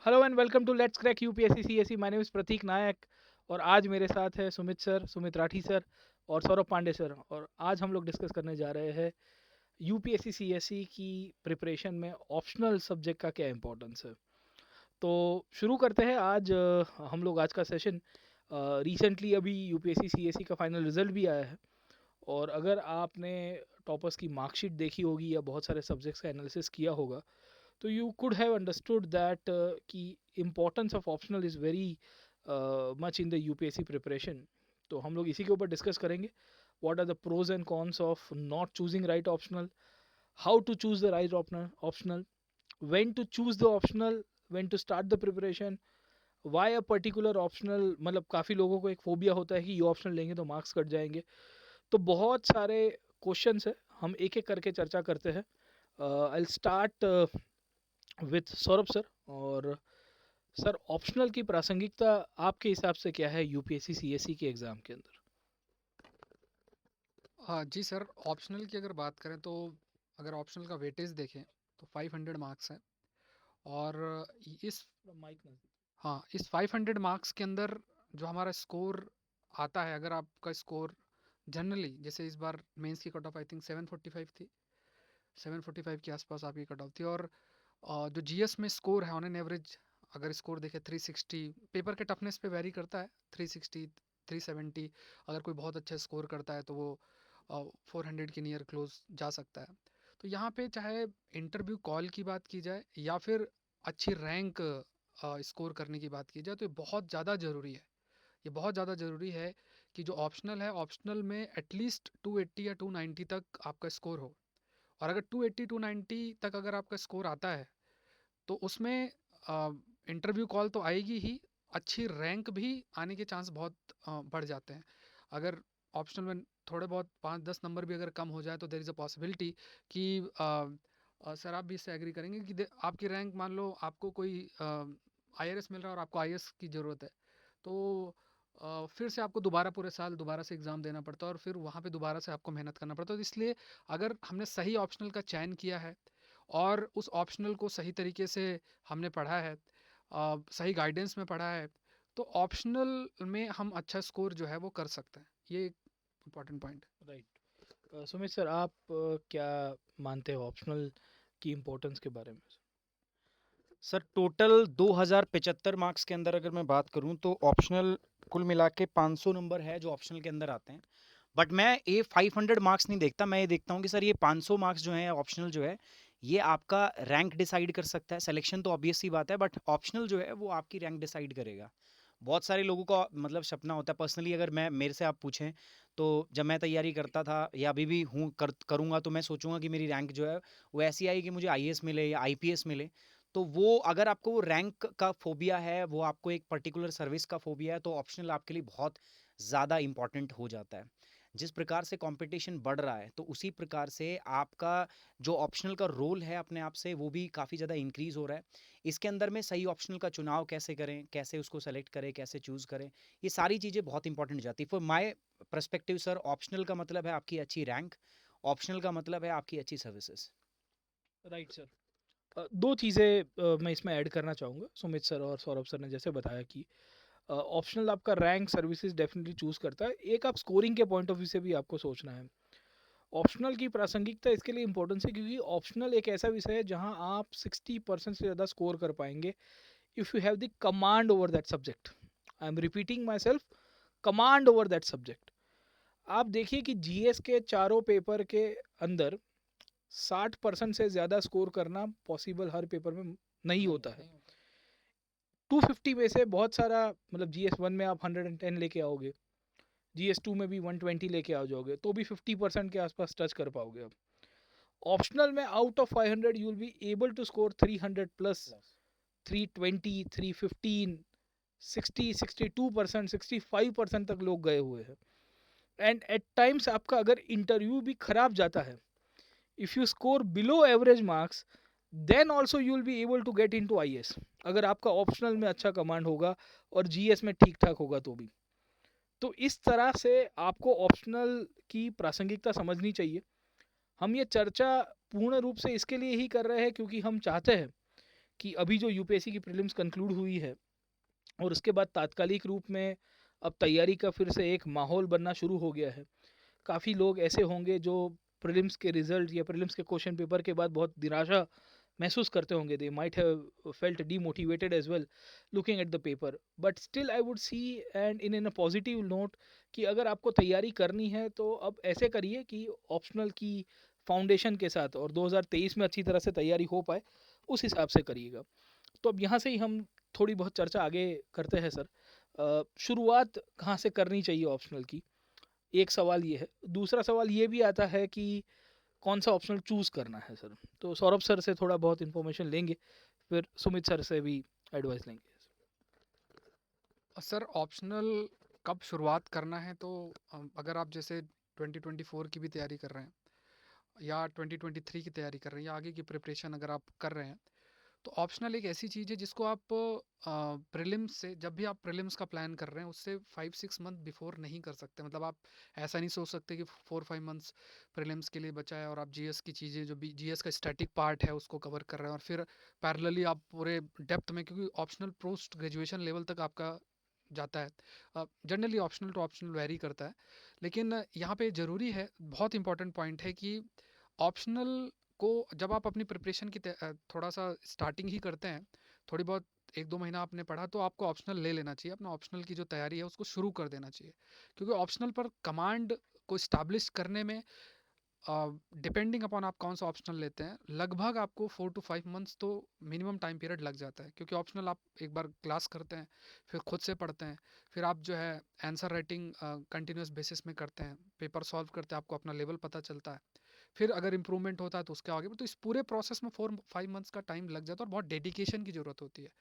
Hello and welcome to let's crack UPSC CSE. My name is Prateek Nayak और आज मेरे साथ है सुमित राठी सर और सौरभ पांडे सर। और आज हम लोग डिस्कस करने जा रहे हैं यूपीएससी सीएसई की प्रिपरेशन में ऑप्शनल सब्जेक्ट का क्या इंपॉर्टेंस है। तो शुरू करते हैं आज हम लोग आज का सेशन। रिसेंटली अभी यूपीएससी सीएसई का फाइनल रिजल्ट भी आया है और अगर आपने टॉपर्स की मार्कशीट देखी होगी या बहुत सारे सब्जेक्ट्स का एनालिसिस किया होगा तो you could have understood that कि importance of optional is very much in the UPSC preparation. तो हम लोग इसी के ऊपर डिस्कस करेंगे. What are the pros and cons of not choosing right optional? How to choose the right optional? When to choose the optional? When to start the preparation? Why a particular optional? मतलब काफ़ी लोगों को एक phobia होता है कि ये optional लेंगे तो मार्क्स कट जाएंगे. तो बहुत सारे क्वेश्चंस है, हम एक एक करके चर्चा करते हैं. I start with Saurabh sir. और सर, ऑप्शनल की प्रासंगिकता आपके हिसाब से क्या है यूपीएससी सीएसई के एग्ज़ाम के अंदर? हाँ जी सर, ऑप्शनल की अगर बात करें तो अगर ऑप्शनल का वेटेज देखें तो 500 मार्क्स है। और इस माइक नज़दीक। हाँ, इस 500 मार्क्स के अंदर जो हमारा स्कोर आता है, अगर आपका स्कोर जनरली जैसे इस बार मेंस की कट ऑफ आई थिंक 745 थी, 745 के आसपास आपकी कट ऑफ थी। और जो जीएस में स्कोर है ऑन एन एवरेज अगर स्कोर देखें 360, पेपर के टफनेस पे वेरी करता है, 360 370। अगर कोई बहुत अच्छा स्कोर करता है तो वो 400 के नियर क्लोज जा सकता है। तो यहाँ पे चाहे इंटरव्यू कॉल की बात की जाए या फिर अच्छी रैंक स्कोर करने की बात की जाए तो ये बहुत ज़्यादा ज़रूरी है। ये बहुत ज़्यादा ज़रूरी है कि जो ऑप्शनल है, ऑप्शनल में एटलीस्ट 280 या 290 तक आपका स्कोर हो। और अगर 280 290 तक अगर आपका स्कोर आता है तो उसमें इंटरव्यू कॉल तो आएगी ही, अच्छी रैंक भी आने के चांस बहुत बढ़ जाते हैं। अगर ऑप्शनल में थोड़े बहुत 5-10 नंबर भी अगर कम हो जाए तो देर इज़ अ पॉसिबिलिटी कि सर आप भी इससे एग्री करेंगे कि आपकी रैंक, मान लो आपको कोई आईआरएस मिल रहा है और आपको आईएएस की ज़रूरत है, तो फिर से आपको दोबारा पूरे साल दोबारा से एग्ज़ाम देना पड़ता है और फिर वहाँ पे दोबारा से आपको मेहनत करना पड़ता है। तो इसलिए अगर हमने सही ऑप्शनल का चयन किया है और उस ऑप्शनल को सही तरीके से हमने पढ़ा है, सही गाइडेंस में पढ़ा है, तो ऑप्शनल में हम अच्छा स्कोर जो है वो कर सकते हैं। ये एक इम्पॉर्टेंट पॉइंट है। राइट। सुमित सर, आप क्या मानते हो ऑप्शनल की इम्पोर्टेंस के बारे में? सर टोटल 2075 मार्क्स के अंदर अगर मैं बात करूं तो ऑप्शनल कुल मिला के 500 नंबर है जो ऑप्शनल के अंदर आते हैं। बट मैं ये 500 मार्क्स नहीं देखता, मैं ये देखता हूँ कि सर ये 500 मार्क्स जो है ऑप्शनल जो है ये आपका रैंक डिसाइड कर सकता है। सिलेक्शन तो ऑब्वियस सी बात है, बट ऑप्शनल जो है वो आपकी रैंक डिसाइड करेगा। बहुत सारे लोगों का मतलब सपना होता है, पर्सनली अगर मैं मेरे से आप पूछें तो जब मैं तैयारी करता था या अभी भी हूँ करूँगा तो मैं सोचूंगा कि मेरी रैंक जो है वो ऐसी आई कि मुझे आईएएस मिले या आईपीएस मिले। तो वो अगर आपको वो रैंक का फोबिया है, वो आपको एक पर्टिकुलर सर्विस का फोबिया है, तो ऑप्शनल आपके लिए बहुत ज़्यादा इंपॉर्टेंट हो जाता है। जिस प्रकार से कंपटीशन बढ़ रहा है तो उसी प्रकार से आपका जो ऑप्शनल का रोल है अपने आप से वो भी काफ़ी ज़्यादा इंक्रीज हो रहा है। इसके अंदर में सही ऑप्शनल का चुनाव कैसे करें, कैसे उसको सेलेक्ट करें, कैसे चूज़ करें, ये सारी चीज़ें बहुत इंपॉर्टेंट हो जाती है। For my perspective sir, optional का मतलब है आपकी अच्छी रैंक, ऑप्शनल का मतलब है आपकी अच्छी सर्विसेज। Right sir. दो चीज़ें मैं इसमें ऐड करना चाहूँगा। सुमित सर और सौरभ सर ने जैसे बताया कि ऑप्शनल आपका रैंक सर्विसेज डेफिनेटली चूज़ करता है। एक आप स्कोरिंग के पॉइंट ऑफ व्यू से भी आपको सोचना है। ऑप्शनल की प्रासंगिकता इसके लिए इंपॉर्टेंस है क्योंकि ऑप्शनल एक ऐसा विषय है जहां आप 60% से ज़्यादा स्कोर कर पाएंगे if you have the command over that subject. I am repeating my self, command over that subject. आप देखिए कि जीएस के चारों पेपर के अंदर 60% से ज़्यादा स्कोर करना पॉसिबल हर पेपर में नहीं होता है। 250 में से बहुत सारा, मतलब जीएस 1 में आप 110 लेके आओगे, जीएस 2 में भी 120 लेके आ जाओगे तो भी 50% के आसपास टच कर पाओगे आप। ऑप्शनल में out of 500 you will be able to score 300 plus, 320, 315, 60, 62%, 65% तक लोग गए हुए हैं। एंड एट टाइम्स आपका अगर इंटरव्यू भी खराब जाता है, if you score below average marks, then also you will be able to get into I S, अगर आपका ऑप्शनल में अच्छा कमांड होगा और जीएस में ठीक ठाक होगा तो भी। तो इस तरह से आपको ऑप्शनल की प्रासंगिकता समझनी चाहिए। हम ये चर्चा पूर्ण रूप से इसके लिए ही कर रहे हैं क्योंकि हम चाहते हैं कि अभी जो यूपीएससी की प्रीलिम्स कंक्लूड हुई है और उसके बाद तात्कालिक रूप में अब तैयारी का फिर से एक माहौल बनना शुरू हो गया है। काफ़ी लोग ऐसे होंगे जो प्रीलिम्स के रिजल्ट या प्रीलिम्स के क्वेश्चन पेपर के बाद बहुत निराशा महसूस करते होंगे। They might have felt demotivated as well looking at the paper, but still I would see and in a positive note कि अगर आपको तैयारी करनी है तो अब ऐसे करिए कि ऑप्शनल की फाउंडेशन के साथ और 2023 में अच्छी तरह से तैयारी हो पाए, उस हिसाब से करिएगा। तो अब यहाँ से ही हम थोड़ी बहुत चर्चा आगे करते हैं सर। शुरुआत कहाँ से करनी चाहिए ऑप्शनल की, एक सवाल ये है। दूसरा सवाल ये भी आता है कि कौन सा ऑप्शनल चूज़ करना है सर। तो सौरभ सर से थोड़ा बहुत इन्फॉर्मेशन लेंगे, फिर सुमित सर से भी एडवाइस लेंगे। सर ऑप्शनल कब शुरुआत करना है, तो अगर आप जैसे 2024 की भी तैयारी कर रहे हैं या 2023 की तैयारी कर रहे हैं या आगे की प्रिपरेशन अगर आप कर रहे हैं, तो ऑप्शनल एक ऐसी चीज़ है जिसको आप प्रीलिम्स से, जब भी आप प्रीलिम्स का प्लान कर रहे हैं उससे 5-6 मंथ बिफोर नहीं कर सकते। मतलब आप ऐसा नहीं सोच सकते कि 4-5 मंथ्स प्रीलिम्स के लिए बचा है और आप जीएस की चीज़ें, जो भी जीएस का स्टैटिक पार्ट है उसको कवर कर रहे हैं और फिर पैरेलली आप पूरे डेप्थ में, क्योंकि ऑप्शनल पोस्ट ग्रेजुएशन लेवल तक आपका जाता है। Generally optional to optional vary करता है, लेकिन यहाँ पे ज़रूरी है, बहुत इंपॉर्टेंट पॉइंट है कि ऑप्शनल को जब आप अपनी प्रिपरेशन की थोड़ा सा स्टार्टिंग ही करते हैं, थोड़ी बहुत 1-2 महीना आपने पढ़ा, तो आपको ऑप्शनल ले लेना चाहिए। अपना ऑप्शनल की जो तैयारी है उसको शुरू कर देना चाहिए, क्योंकि ऑप्शनल पर कमांड को इस्टाब्लिश करने में, डिपेंडिंग अपॉन आप कौन सा ऑप्शनल लेते हैं, लगभग आपको 4 to 5 मंथ्स तो मिनिमम टाइम पीरियड लग जाता है। क्योंकि ऑप्शनल आप एक बार क्लास करते हैं, फिर खुद से पढ़ते हैं, फिर आप जो है आंसर राइटिंग कंटिन्यूस बेसिस में करते हैं, पेपर सॉल्व करते हैं, आपको अपना लेवल पता चलता है, फिर अगर इंप्रूवमेंट होता है तो उसके आगे। तो इस पूरे प्रोसेस में 4-5 मंथ्स का टाइम लग जाता है और बहुत डेडिकेशन की ज़रूरत होती है,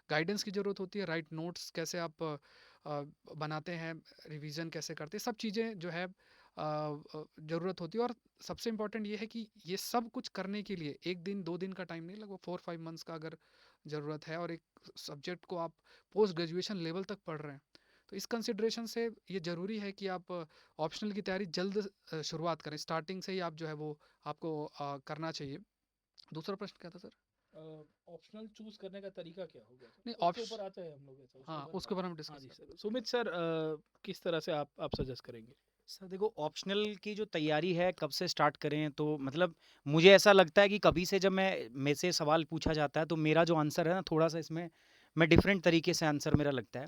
गाइडेंस की ज़रूरत होती है, राइट नोट्स कैसे आप बनाते हैं, रिवीजन कैसे करते हैं, सब चीज़ें जो है ज़रूरत होती है। और सबसे इम्पोर्टेंट ये है कि ये सब कुछ करने के लिए 1 दिन 2 दिन का टाइम नहीं, लगभग 4-5 मंथ्स का अगर ज़रूरत है, और एक सब्जेक्ट को आप पोस्ट ग्रेजुएशन लेवल तक पढ़ रहे हैं, तो इस कंसिडरेशन से ये ज़रूरी है कि आप ऑप्शनल की तैयारी जल्द शुरुआत करें, स्टार्टिंग से ही आप जो है वो आपको करना चाहिए। दूसरा प्रश्न क्या था सर? ऑप्शनल चूज करने का तरीका क्या होगा सर? नहीं, उसके ऊपर आते हैं हम लोग, ऐसा उसके हाँ, ऊपर उसके ऊपर हम हाँ डिस्कस जी करते सर। सुमित सर, किस तरह से आप सजेस्ट करेंगे? सर देखो, ऑप्शनल की जो तैयारी है कब से स्टार्ट करें, तो मतलब मुझे ऐसा लगता है कि कभी से जब मेरे से सवाल पूछा जाता है तो मेरा जो आंसर है ना, थोड़ा सा इसमें मैं डिफरेंट तरीके से आंसर मेरा लगता है।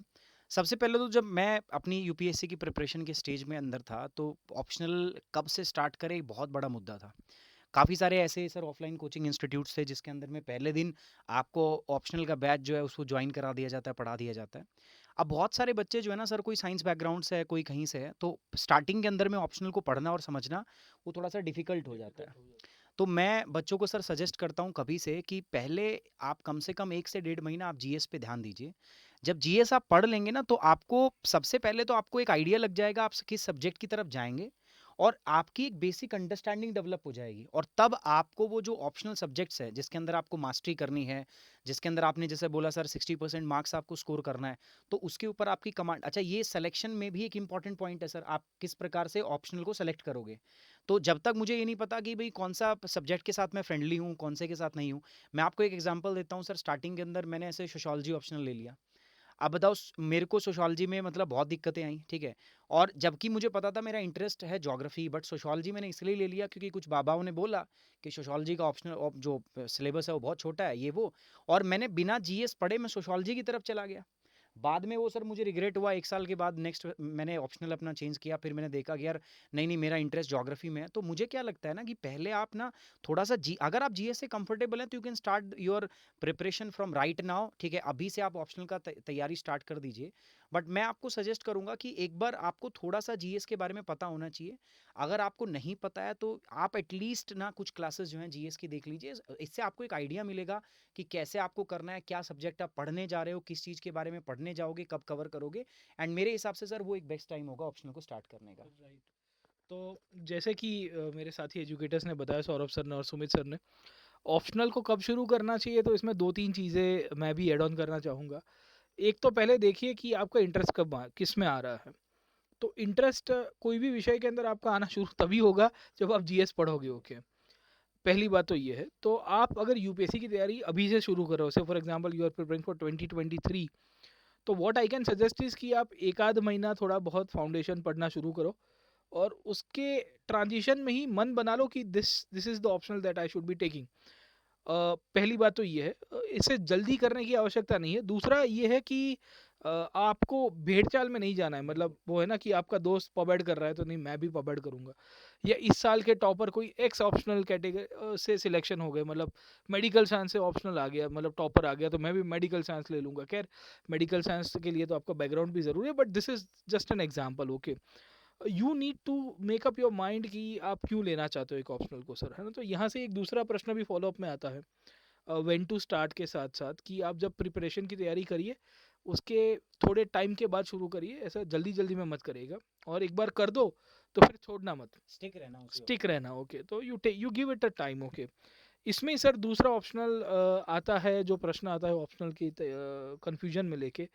सबसे पहले तो जब मैं अपनी यूपीएससी की प्रिपरेशन के स्टेज में अंदर था, तो ऑप्शनल कब से स्टार्ट करें एक बहुत बड़ा मुद्दा था। काफ़ी सारे ऐसे सर ऑफलाइन कोचिंग इंस्टीट्यूट्स थे जिसके अंदर में पहले दिन आपको ऑप्शनल का बैच जो है उसको ज्वाइन करा दिया जाता है, पढ़ा दिया जाता है। अब बहुत सारे बच्चे जो है ना सर, कोई साइंस बैकग्राउंड से है, कोई कहीं से है, तो स्टार्टिंग के अंदर में ऑप्शनल को पढ़ना और समझना वो थोड़ा सा डिफिकल्ट हो जाता है। तो मैं बच्चों को सर सजेस्ट करता हूँ कभी से कि पहले आप कम से कम 1 से 1.5 महीना आप जीएस पे ध्यान दीजिए। जब जीएस आप पढ़ लेंगे ना, तो आपको सबसे पहले तो आपको एक आइडिया लग जाएगा आप किस सब्जेक्ट की तरफ जाएंगे, और आपकी एक बेसिक अंडरस्टैंडिंग डेवलप हो जाएगी। और तब आपको वो जो ऑप्शनल सब्जेक्ट्स है जिसके अंदर आपको मास्टरी करनी है, जिसके अंदर आपने जैसे बोला सर 60% मार्क्स आपको स्कोर करना है, तो उसके ऊपर आपकी कमांड। अच्छा, ये सिलेक्शन में भी एक इंपॉर्टेंट पॉइंट है सर, आप किस प्रकार से ऑप्शनल को सेलेक्ट करोगे। तो जब तक मुझे ये नहीं पता कि भाई कौन सा सब्जेक्ट के साथ मैं फ्रेंडली हूँ, कौन से के साथ नहीं हूँ, मैं आपको एक एग्जांपल देता हूँ सर। स्टार्टिंग के अंदर मैंने ऐसे सोशियोलॉजी ऑप्शनल ले लिया। अब बताओ, मेरे को सोशियोलॉजी में मतलब बहुत दिक्कतें आई, ठीक है। और जबकि मुझे पता था मेरा इंटरेस्ट है ज्योग्राफी, बट सोशियोलॉजी मैंने इसलिए ले लिया क्योंकि कुछ बाबाओं ने बोला कि सोशियोलॉजी का ऑप्शनल जो सिलेबस है वो बहुत छोटा है, ये वो। और मैंने बिना जीएस पढ़े मैं सोशियोलॉजी की तरफ चला गया। बाद में वो सर मुझे रिग्रेट हुआ, 1 साल के बाद नेक्स्ट मैंने ऑप्शनल अपना चेंज किया, फिर मैंने देखा कि यार नहीं नहीं, मेरा इंटरेस्ट ज्योग्राफी में है। तो मुझे क्या लगता है ना कि पहले आप ना थोड़ा सा अगर आप जीएस से कंफर्टेबल हैं तो you can start your preparation from right now, ठीक है। अभी से आप ऑप्शनल का तैयारी स्टार्ट कर दीजिए। बट मैं आपको सजेस्ट करूंगा कि एक बार आपको थोड़ा सा जीएस के बारे में पता होना चाहिए। अगर आपको नहीं पता है तो आप एटलीस्ट ना कुछ क्लासेस जो हैं जीएस की देख लीजिए। इससे आपको एक आइडिया मिलेगा कि कैसे आपको करना है, क्या सब्जेक्ट आप पढ़ने जा रहे हो, किस चीज़ के बारे में पढ़ने जाओगे, कब कवर करोगे। एंड मेरे हिसाब से सर वो एक बेस्ट टाइम होगा ऑप्शनल को स्टार्ट करने का। राइट। तो जैसे कि मेरे साथी एजुकेटर्स ने बताया, सौरभ सर ने और सुमित सर ने, ऑप्शनल को कब शुरू करना चाहिए, तो इसमें 2-3 चीज़ें मैं भी ऐड ऑन करना चाहूँगा। एक तो पहले देखिए कि आपका इंटरेस्ट किस में आ रहा है। तो इंटरेस्ट कोई भी विषय के अंदर आपका आना शुरू तभी होगा जब आप जीएस पढ़ोगे, ओके। पहली बात तो ये है, तो आप अगर यूपीएससी की तैयारी अभी से शुरू करो, से for example you are preparing for 2023, तो what I can suggest is कि आप एक आध महीना थोड़ा बहुत फाउंडेशन पढ़ना शुरू करो, और उसके ट्रांजिशन में ही मन बना लो कि this is the optional that I should be taking. पहली बात तो ये है, इसे जल्दी करने की आवश्यकता नहीं है। दूसरा ये है कि आपको भेड़-चाल में नहीं जाना है, मतलब वो है ना कि आपका दोस्त पब-एड कर रहा है तो नहीं मैं भी पब-एड करूँगा, या इस साल के टॉपर कोई एक्स ऑप्शनल कैटेगरी से सिलेक्शन हो गए, मतलब मेडिकल साइंस से ऑप्शनल आ गया, मतलब टॉपर आ गया तो मैं भी मेडिकल साइंस ले लूँगा। खैर मेडिकल साइंस के लिए तो आपका बैकग्राउंड भी ज़रूरी है, but this is just an example, okay. You need to make up your mind कि आप क्यों लेना चाहते हो एक ऑप्शनल को, सर, है ना? तो यहाँ से एक दूसरा प्रश्न भी फॉलो अप में आता है, व्हेन टू स्टार्ट के साथ साथ, कि आप जब प्रिपरेशन की तैयारी करिए उसके थोड़े टाइम के बाद शुरू करिए, ऐसा जल्दी जल्दी में मत करिएगा, और एक बार कर दो तो फिर छोड़ना मत, स्टिक रहना उसी स्टिक रहना, ओके। तो you give it a time, okay. इसमें सर दूसरा ऑप्शनल आता है, जो प्रश्न आता है ऑप्शनल की कंफ्यूजन में लेके,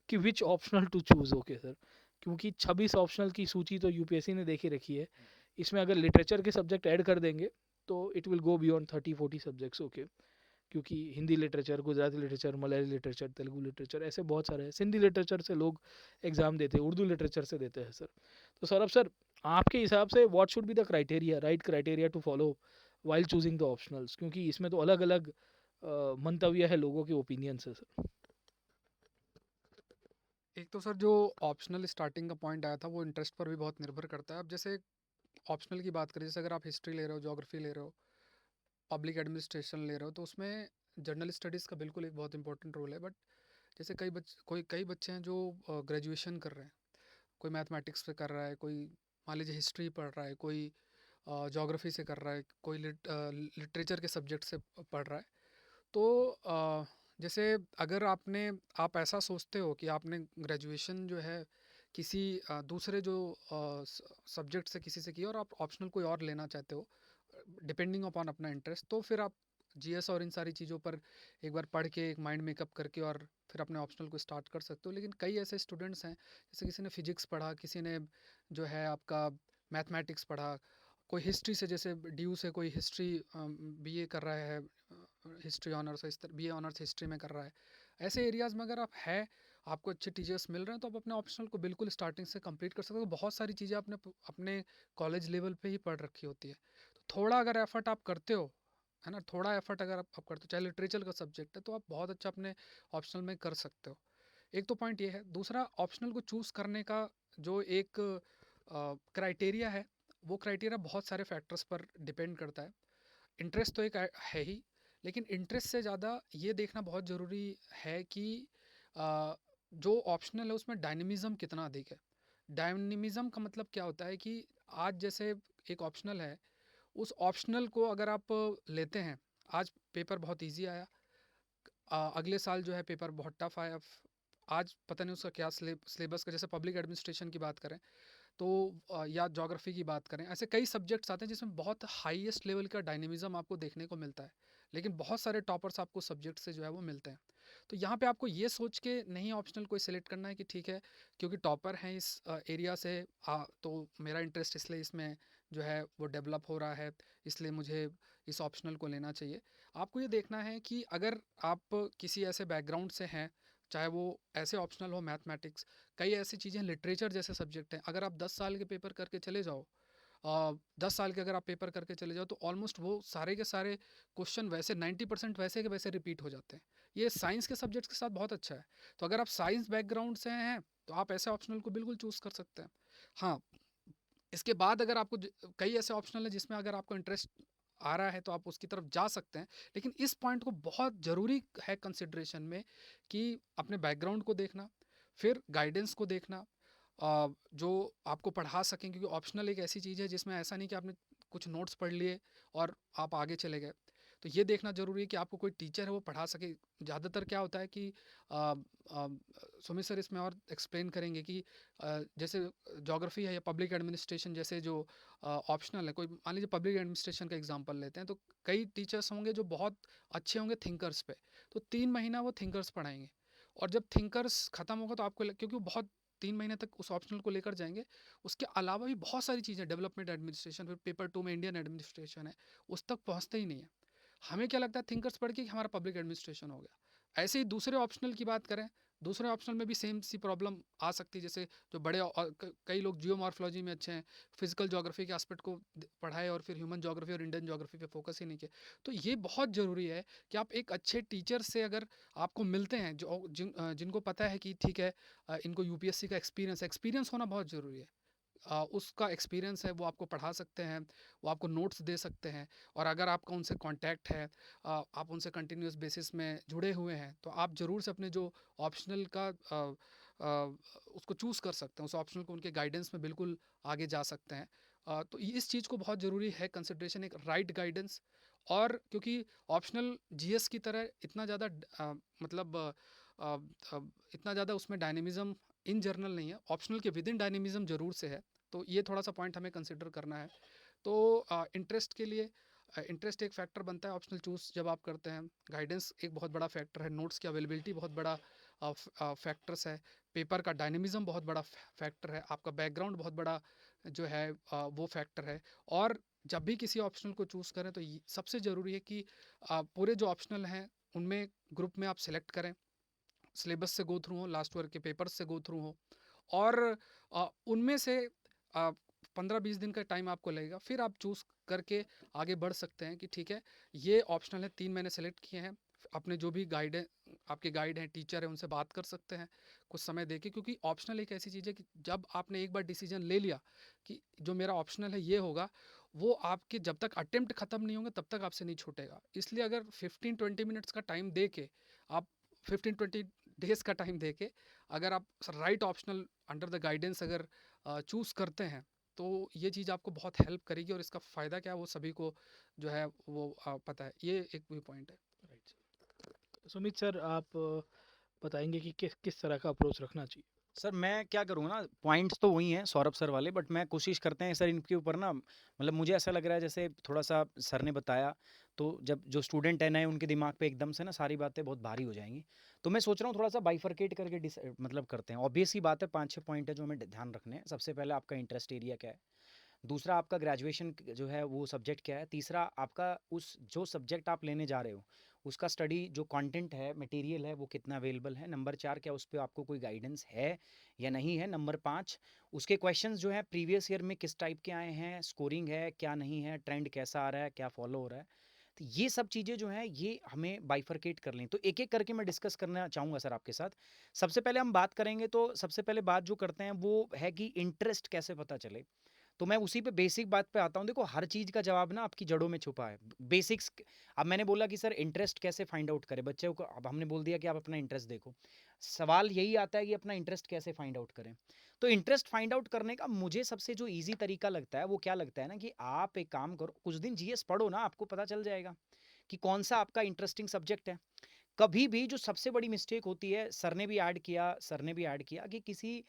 कि which optional to choose, okay sir. क्योंकि 26 ऑप्शनल की सूची तो यूपीएससी ने देखी रखी है, इसमें अगर लिटरेचर के सब्जेक्ट ऐड कर देंगे तो it will go beyond 30-40 subjects, okay. क्योंकि Hindi literature, Gujarati literature, Malayali literature, Telugu literature, ऐसे बहुत सारे हैं। सिंधी लिटरेचर से लोग एग्जाम देते हैं, उर्दू लिटरेचर से देते हैं सर। तो सौरभ सर, आपके हिसाब से what should be the criteria, right criteria to follow while choosing the optionals, क्योंकि इसमें तो अलग अलग मंतव्य है, लोगों के ओपिनियंस है सर। एक तो सर जो ऑप्शनल स्टार्टिंग का पॉइंट आया था वो इंटरेस्ट पर भी बहुत निर्भर करता है। अब जैसे ऑप्शनल की बात करें, जैसे अगर आप हिस्ट्री ले रहे हो, ज्योग्राफी ले रहे हो, पब्लिक एडमिनिस्ट्रेशन ले रहे हो, तो उसमें जनरल स्टडीज़ का बिल्कुल एक बहुत इंपॉर्टेंट रोल है। बट जैसे कई बच्चे हैं जो ग्रेजुएशन कर रहे हैं, कोई मैथमेटिक्स पे कर रहा है, कोई मान लीजिए हिस्ट्री पढ़ रहा है, कोई ज्योग्राफी से कर रहा है, कोई लिटरेचर के सब्जेक्ट से पढ़ रहा है। तो जैसे अगर आप ऐसा सोचते हो कि आपने ग्रेजुएशन जो है किसी दूसरे जो सब्जेक्ट से किसी से किया और आप ऑप्शनल कोई और लेना चाहते हो डिपेंडिंग अपॉन अपना इंटरेस्ट, तो फिर आप जीएस और इन सारी चीज़ों पर एक बार पढ़ के एक माइंड मेकअप करके और फिर अपने ऑप्शनल को स्टार्ट कर सकते हो। लेकिन कई ऐसे स्टूडेंट्स हैं, जैसे किसी ने फिजिक्स पढ़ा, किसी ने जो है आपका मैथमेटिक्स पढ़ा, कोई हिस्ट्री से, जैसे ड्यू से कोई हिस्ट्री बीए कर रहा है, हिस्ट्री ऑनर्स, इस तरह बीए ऑनर्स हिस्ट्री में कर रहा है। ऐसे एरियाज़ में अगर आप है, आपको अच्छे टीचर्स मिल रहे हैं, तो आप अपने ऑप्शनल को बिल्कुल स्टार्टिंग से कंप्लीट कर सकते हो। बहुत सारी चीज़ें आपने अपने कॉलेज लेवल पे ही पढ़ रखी होती है। तो थोड़ा अगर एफर्ट आप करते हो, है ना, थोड़ा एफर्ट अगर आप करते हो, चाहे लिटरेचर का सब्जेक्ट है, तो आप बहुत अच्छा अपने ऑप्शनल में कर सकते हो। एक तो पॉइंट ये है। दूसरा, ऑप्शनल को चूज़ करने का जो एक क्राइटेरिया है, वो क्राइटेरिया बहुत सारे फैक्टर्स पर डिपेंड करता है। इंटरेस्ट तो एक है ही, लेकिन इंटरेस्ट से ज़्यादा ये देखना बहुत ज़रूरी है कि जो ऑप्शनल है उसमें डायनेमिज्म कितना अधिक है। डायनेमिज्म का मतलब क्या होता है कि आज जैसे एक ऑप्शनल है, उस ऑप्शनल को अगर आप लेते हैं, आज पेपर बहुत इजी आया, अगले साल जो है पेपर बहुत टफ आया, आज पता नहीं उसका क्या सिलेबस का, जैसे पब्लिक एडमिनिस्ट्रेशन की बात करें तो या ज्योग्राफी की बात करें, ऐसे कई सब्जेक्ट्स आते हैं जिसमें बहुत हाईएस्ट लेवल का डायनेमिज्म आपको देखने को मिलता है, लेकिन बहुत सारे टॉपर्स आपको सब्जेक्ट से जो है वो मिलते हैं। तो यहाँ पे आपको ये सोच के नहीं ऑप्शनल कोई सिलेक्ट करना है कि ठीक है, क्योंकि टॉपर हैं इस एरिया से, तो मेरा इंटरेस्ट इसलिए इसमें जो है वो डेवलप हो रहा है, इसलिए मुझे इस ऑप्शनल को लेना चाहिए। आपको ये देखना है कि अगर आप किसी ऐसे बैकग्राउंड से हैं, चाहे वो ऐसे ऑप्शनल हो, मैथमेटिक्स, कई ऐसी चीज़ें, लिटरेचर जैसे सब्जेक्ट हैं, अगर आप 10 साल के पेपर करके चले जाओ, 10 साल के अगर आप पेपर करके चले जाओ, तो ऑलमोस्ट वो सारे के सारे क्वेश्चन वैसे 90% वैसे के वैसे रिपीट हो जाते हैं। ये साइंस के सब्जेक्ट्स के साथ बहुत अच्छा है। तो अगर आप साइंस बैकग्राउंड से हैं, तो आप ऐसे ऑप्शनल को बिल्कुल चूज़ कर सकते हैं। हाँ, इसके बाद अगर आपको कई ऐसे ऑप्शनल है जिसमें अगर आपको इंटरेस्ट आ रहा है तो आप उसकी तरफ जा सकते हैं। लेकिन इस पॉइंट को बहुत ज़रूरी है कंसिडरेशन में कि अपने बैकग्राउंड को देखना, फिर गाइडेंस को देखना, जो आपको पढ़ा सकें, क्योंकि ऑप्शनल एक ऐसी चीज़ है जिसमें ऐसा नहीं कि आपने कुछ नोट्स पढ़ लिए और आप आगे चले गए। तो ये देखना ज़रूरी है कि आपको कोई टीचर है वो पढ़ा सके। ज़्यादातर क्या होता है कि सुमित सर इसमें और एक्सप्लेन करेंगे कि जैसे ज्योग्राफी है या पब्लिक एडमिनिस्ट्रेशन जैसे जो ऑप्शनल है, कोई मान लीजिए पब्लिक एडमिनिस्ट्रेशन का एग्जांपल लेते हैं, तो कई टीचर्स होंगे जो बहुत अच्छे होंगे थिंकर्स पे, तो 3 महीना वो थिंकर्स पढ़ाएंगे, और जब थिंकर्स ख़त्म होगा तो आपको क्योंकि वो बहुत 3 महीने तक उस ऑप्शनल को लेकर जाएंगे। उसके अलावा भी बहुत सारी चीज़ें, डेवलपमेंट एडमिनिस्ट्रेशन, फिर पेपर 2 में इंडियन एडमिनिस्ट्रेशन है, उस तक पहुँचते ही नहीं है। हमें क्या लगता है थिंकर्स पढ़ के कि हमारा पब्लिक एडमिनिस्ट्रेशन हो गया। ऐसे ही दूसरे ऑप्शनल की बात करें, दूसरे ऑप्शनल में भी सेम सी प्रॉब्लम आ सकती है। जैसे जो बड़े कई लोग जियोमॉर्फोलॉजी में अच्छे हैं, फिजिकल ज्योग्राफी के एस्पेक्ट को पढ़ाए और फिर ह्यूमन ज्योग्राफी और इंडियन ज्योग्राफी पे फोकस ही नहीं किया। तो ये बहुत ज़रूरी है कि आप एक अच्छे टीचर से अगर आपको मिलते हैं जिनको पता है कि ठीक है, इनको यूपीएससी का एक्सपीरियंस होना बहुत ज़रूरी है। उसका एक्सपीरियंस है, वो आपको पढ़ा सकते हैं, वो आपको नोट्स दे सकते हैं। और अगर आपका उनसे कांटेक्ट है, आप उनसे कंटिन्यूस बेसिस में जुड़े हुए हैं, तो आप ज़रूर से अपने जो ऑप्शनल का उसको चूज़ कर सकते हैं, उस ऑप्शनल को उनके गाइडेंस में बिल्कुल आगे जा सकते हैं। तो इस चीज़ को बहुत ज़रूरी है कंसिड्रेशन, एक राइट गाइडेंस। और क्योंकि ऑप्शनल जीएस की तरह इतना ज़्यादा मतलब इतना ज़्यादा उसमें डायनेमिज्म इन जनरल नहीं है, ऑप्शनल के विद इन डायनेमिज्म ज़रूर से है। तो ये थोड़ा सा पॉइंट हमें कंसिडर करना है। तो इंटरेस्ट के लिए इंटरेस्ट एक फैक्टर बनता है ऑप्शनल चूज़ जब आप करते हैं। गाइडेंस एक बहुत बड़ा फैक्टर है, नोट्स की अवेलेबिलिटी बहुत बड़ा फैक्टर्स है, पेपर का डायनेमिज्म बहुत बड़ा फैक्टर है, आपका बैकग्राउंड बहुत बड़ा जो है वो फैक्टर है। और जब भी किसी ऑप्शनल को चूज़ करें तो सबसे ज़रूरी है कि पूरे जो ऑप्शनल हैं उनमें ग्रुप में आप सेलेक्ट करें, सिलेबस से गो थ्रू हो, लास्ट ईयर के पेपर्स से गो थ्रू हो, और उनमें से 15-20 दिन का टाइम आपको लगेगा, फिर आप चूज़ करके आगे बढ़ सकते हैं कि ठीक है, ये ऑप्शनल है, 3 मैंने सेलेक्ट किए हैं। अपने जो भी गाइड है, आपके गाइड हैं, टीचर हैं, उनसे बात कर सकते हैं कुछ समय देके। क्योंकि ऑप्शनल एक ऐसी चीज़ है कि जब आपने एक बार डिसीजन ले लिया कि जो मेरा ऑप्शनल है ये होगा, वो आपके जब तक अटेम्प्ट खत्म नहीं होंगे तब तक आपसे नहीं छूटेगा। इसलिए अगर 15-20 मिनट्स का टाइम दे के आप 15-20 डेज़ का टाइम देके अगर आप right optional under the guidance अगर चूज़ करते हैं, तो ये चीज़ आपको बहुत हेल्प करेगी। और इसका फ़ायदा क्या है वो सभी को जो है वो पता है। ये एक भी पॉइंट है। राइट। सुमित सर, आप बताएंगे कि किस किस तरह का अप्रोच रखना चाहिए? सर मैं क्या करूँगा ना, पॉइंट्स तो वही हैं सौरभ सर वाले, बट मैं कोशिश करते हैं सर इनके ऊपर ना, मतलब मुझे ऐसा लग रहा है जैसे थोड़ा सा सर ने बताया, तो जब जो स्टूडेंट है नए उनके दिमाग पे एकदम से ना सारी बातें बहुत भारी हो जाएंगी। तो मैं सोच रहा हूँ थोड़ा सा बाइफरकेट करके मतलब करते हैं। ऑब्वियस ही बात है, 5-6 पॉइंट है जो हमें ध्यान रखने हैं। सबसे पहले आपका इंटरेस्ट एरिया क्या है, दूसरा आपका ग्रेजुएशन जो है वो सब्जेक्ट क्या है, तीसरा आपका उस जो सब्जेक्ट आप लेने जा रहे हो उसका स्टडी जो कंटेंट है, मटेरियल है, वो कितना अवेलेबल है, नंबर 4 क्या उस पर आपको कोई गाइडेंस है या नहीं है, नंबर 5 उसके क्वेश्चंस जो है प्रीवियस ईयर में किस टाइप के आए हैं, स्कोरिंग है क्या नहीं है, ट्रेंड कैसा आ रहा है, क्या फॉलो हो रहा है। तो ये सब चीज़ें जो है ये हमें बाइफरकेट कर लें। तो एक एक करके मैं डिस्कस करना चाहूँगा सर आपके साथ। सबसे पहले हम बात करेंगे, तो सबसे पहले बात जो करते हैं वो है कि इंटरेस्ट कैसे पता चले। तो मैं उसी पे बेसिक बात पे आता हूँ। देखो हर चीज़ का जवाब ना आपकी जड़ों में छुपा है, बेसिक्स। अब मैंने बोला कि सर इंटरेस्ट कैसे फाइंड आउट करें बच्चे को, अब हमने बोल दिया कि आप अपना इंटरेस्ट देखो। सवाल यही आता है कि अपना इंटरेस्ट कैसे फाइंड आउट करें। तो इंटरेस्ट फाइंड आउट करने का मुझे सबसे जो ईजी तरीका लगता है वो क्या लगता है ना, कि आप एक काम करो, कुछ दिन जीएस पढ़ो ना, आपको पता चल जाएगा कि कौन सा आपका इंटरेस्टिंग सब्जेक्ट है। कभी भी जो सबसे बड़ी मिस्टेक होती है, सर ने भी ऐड किया कि किसी,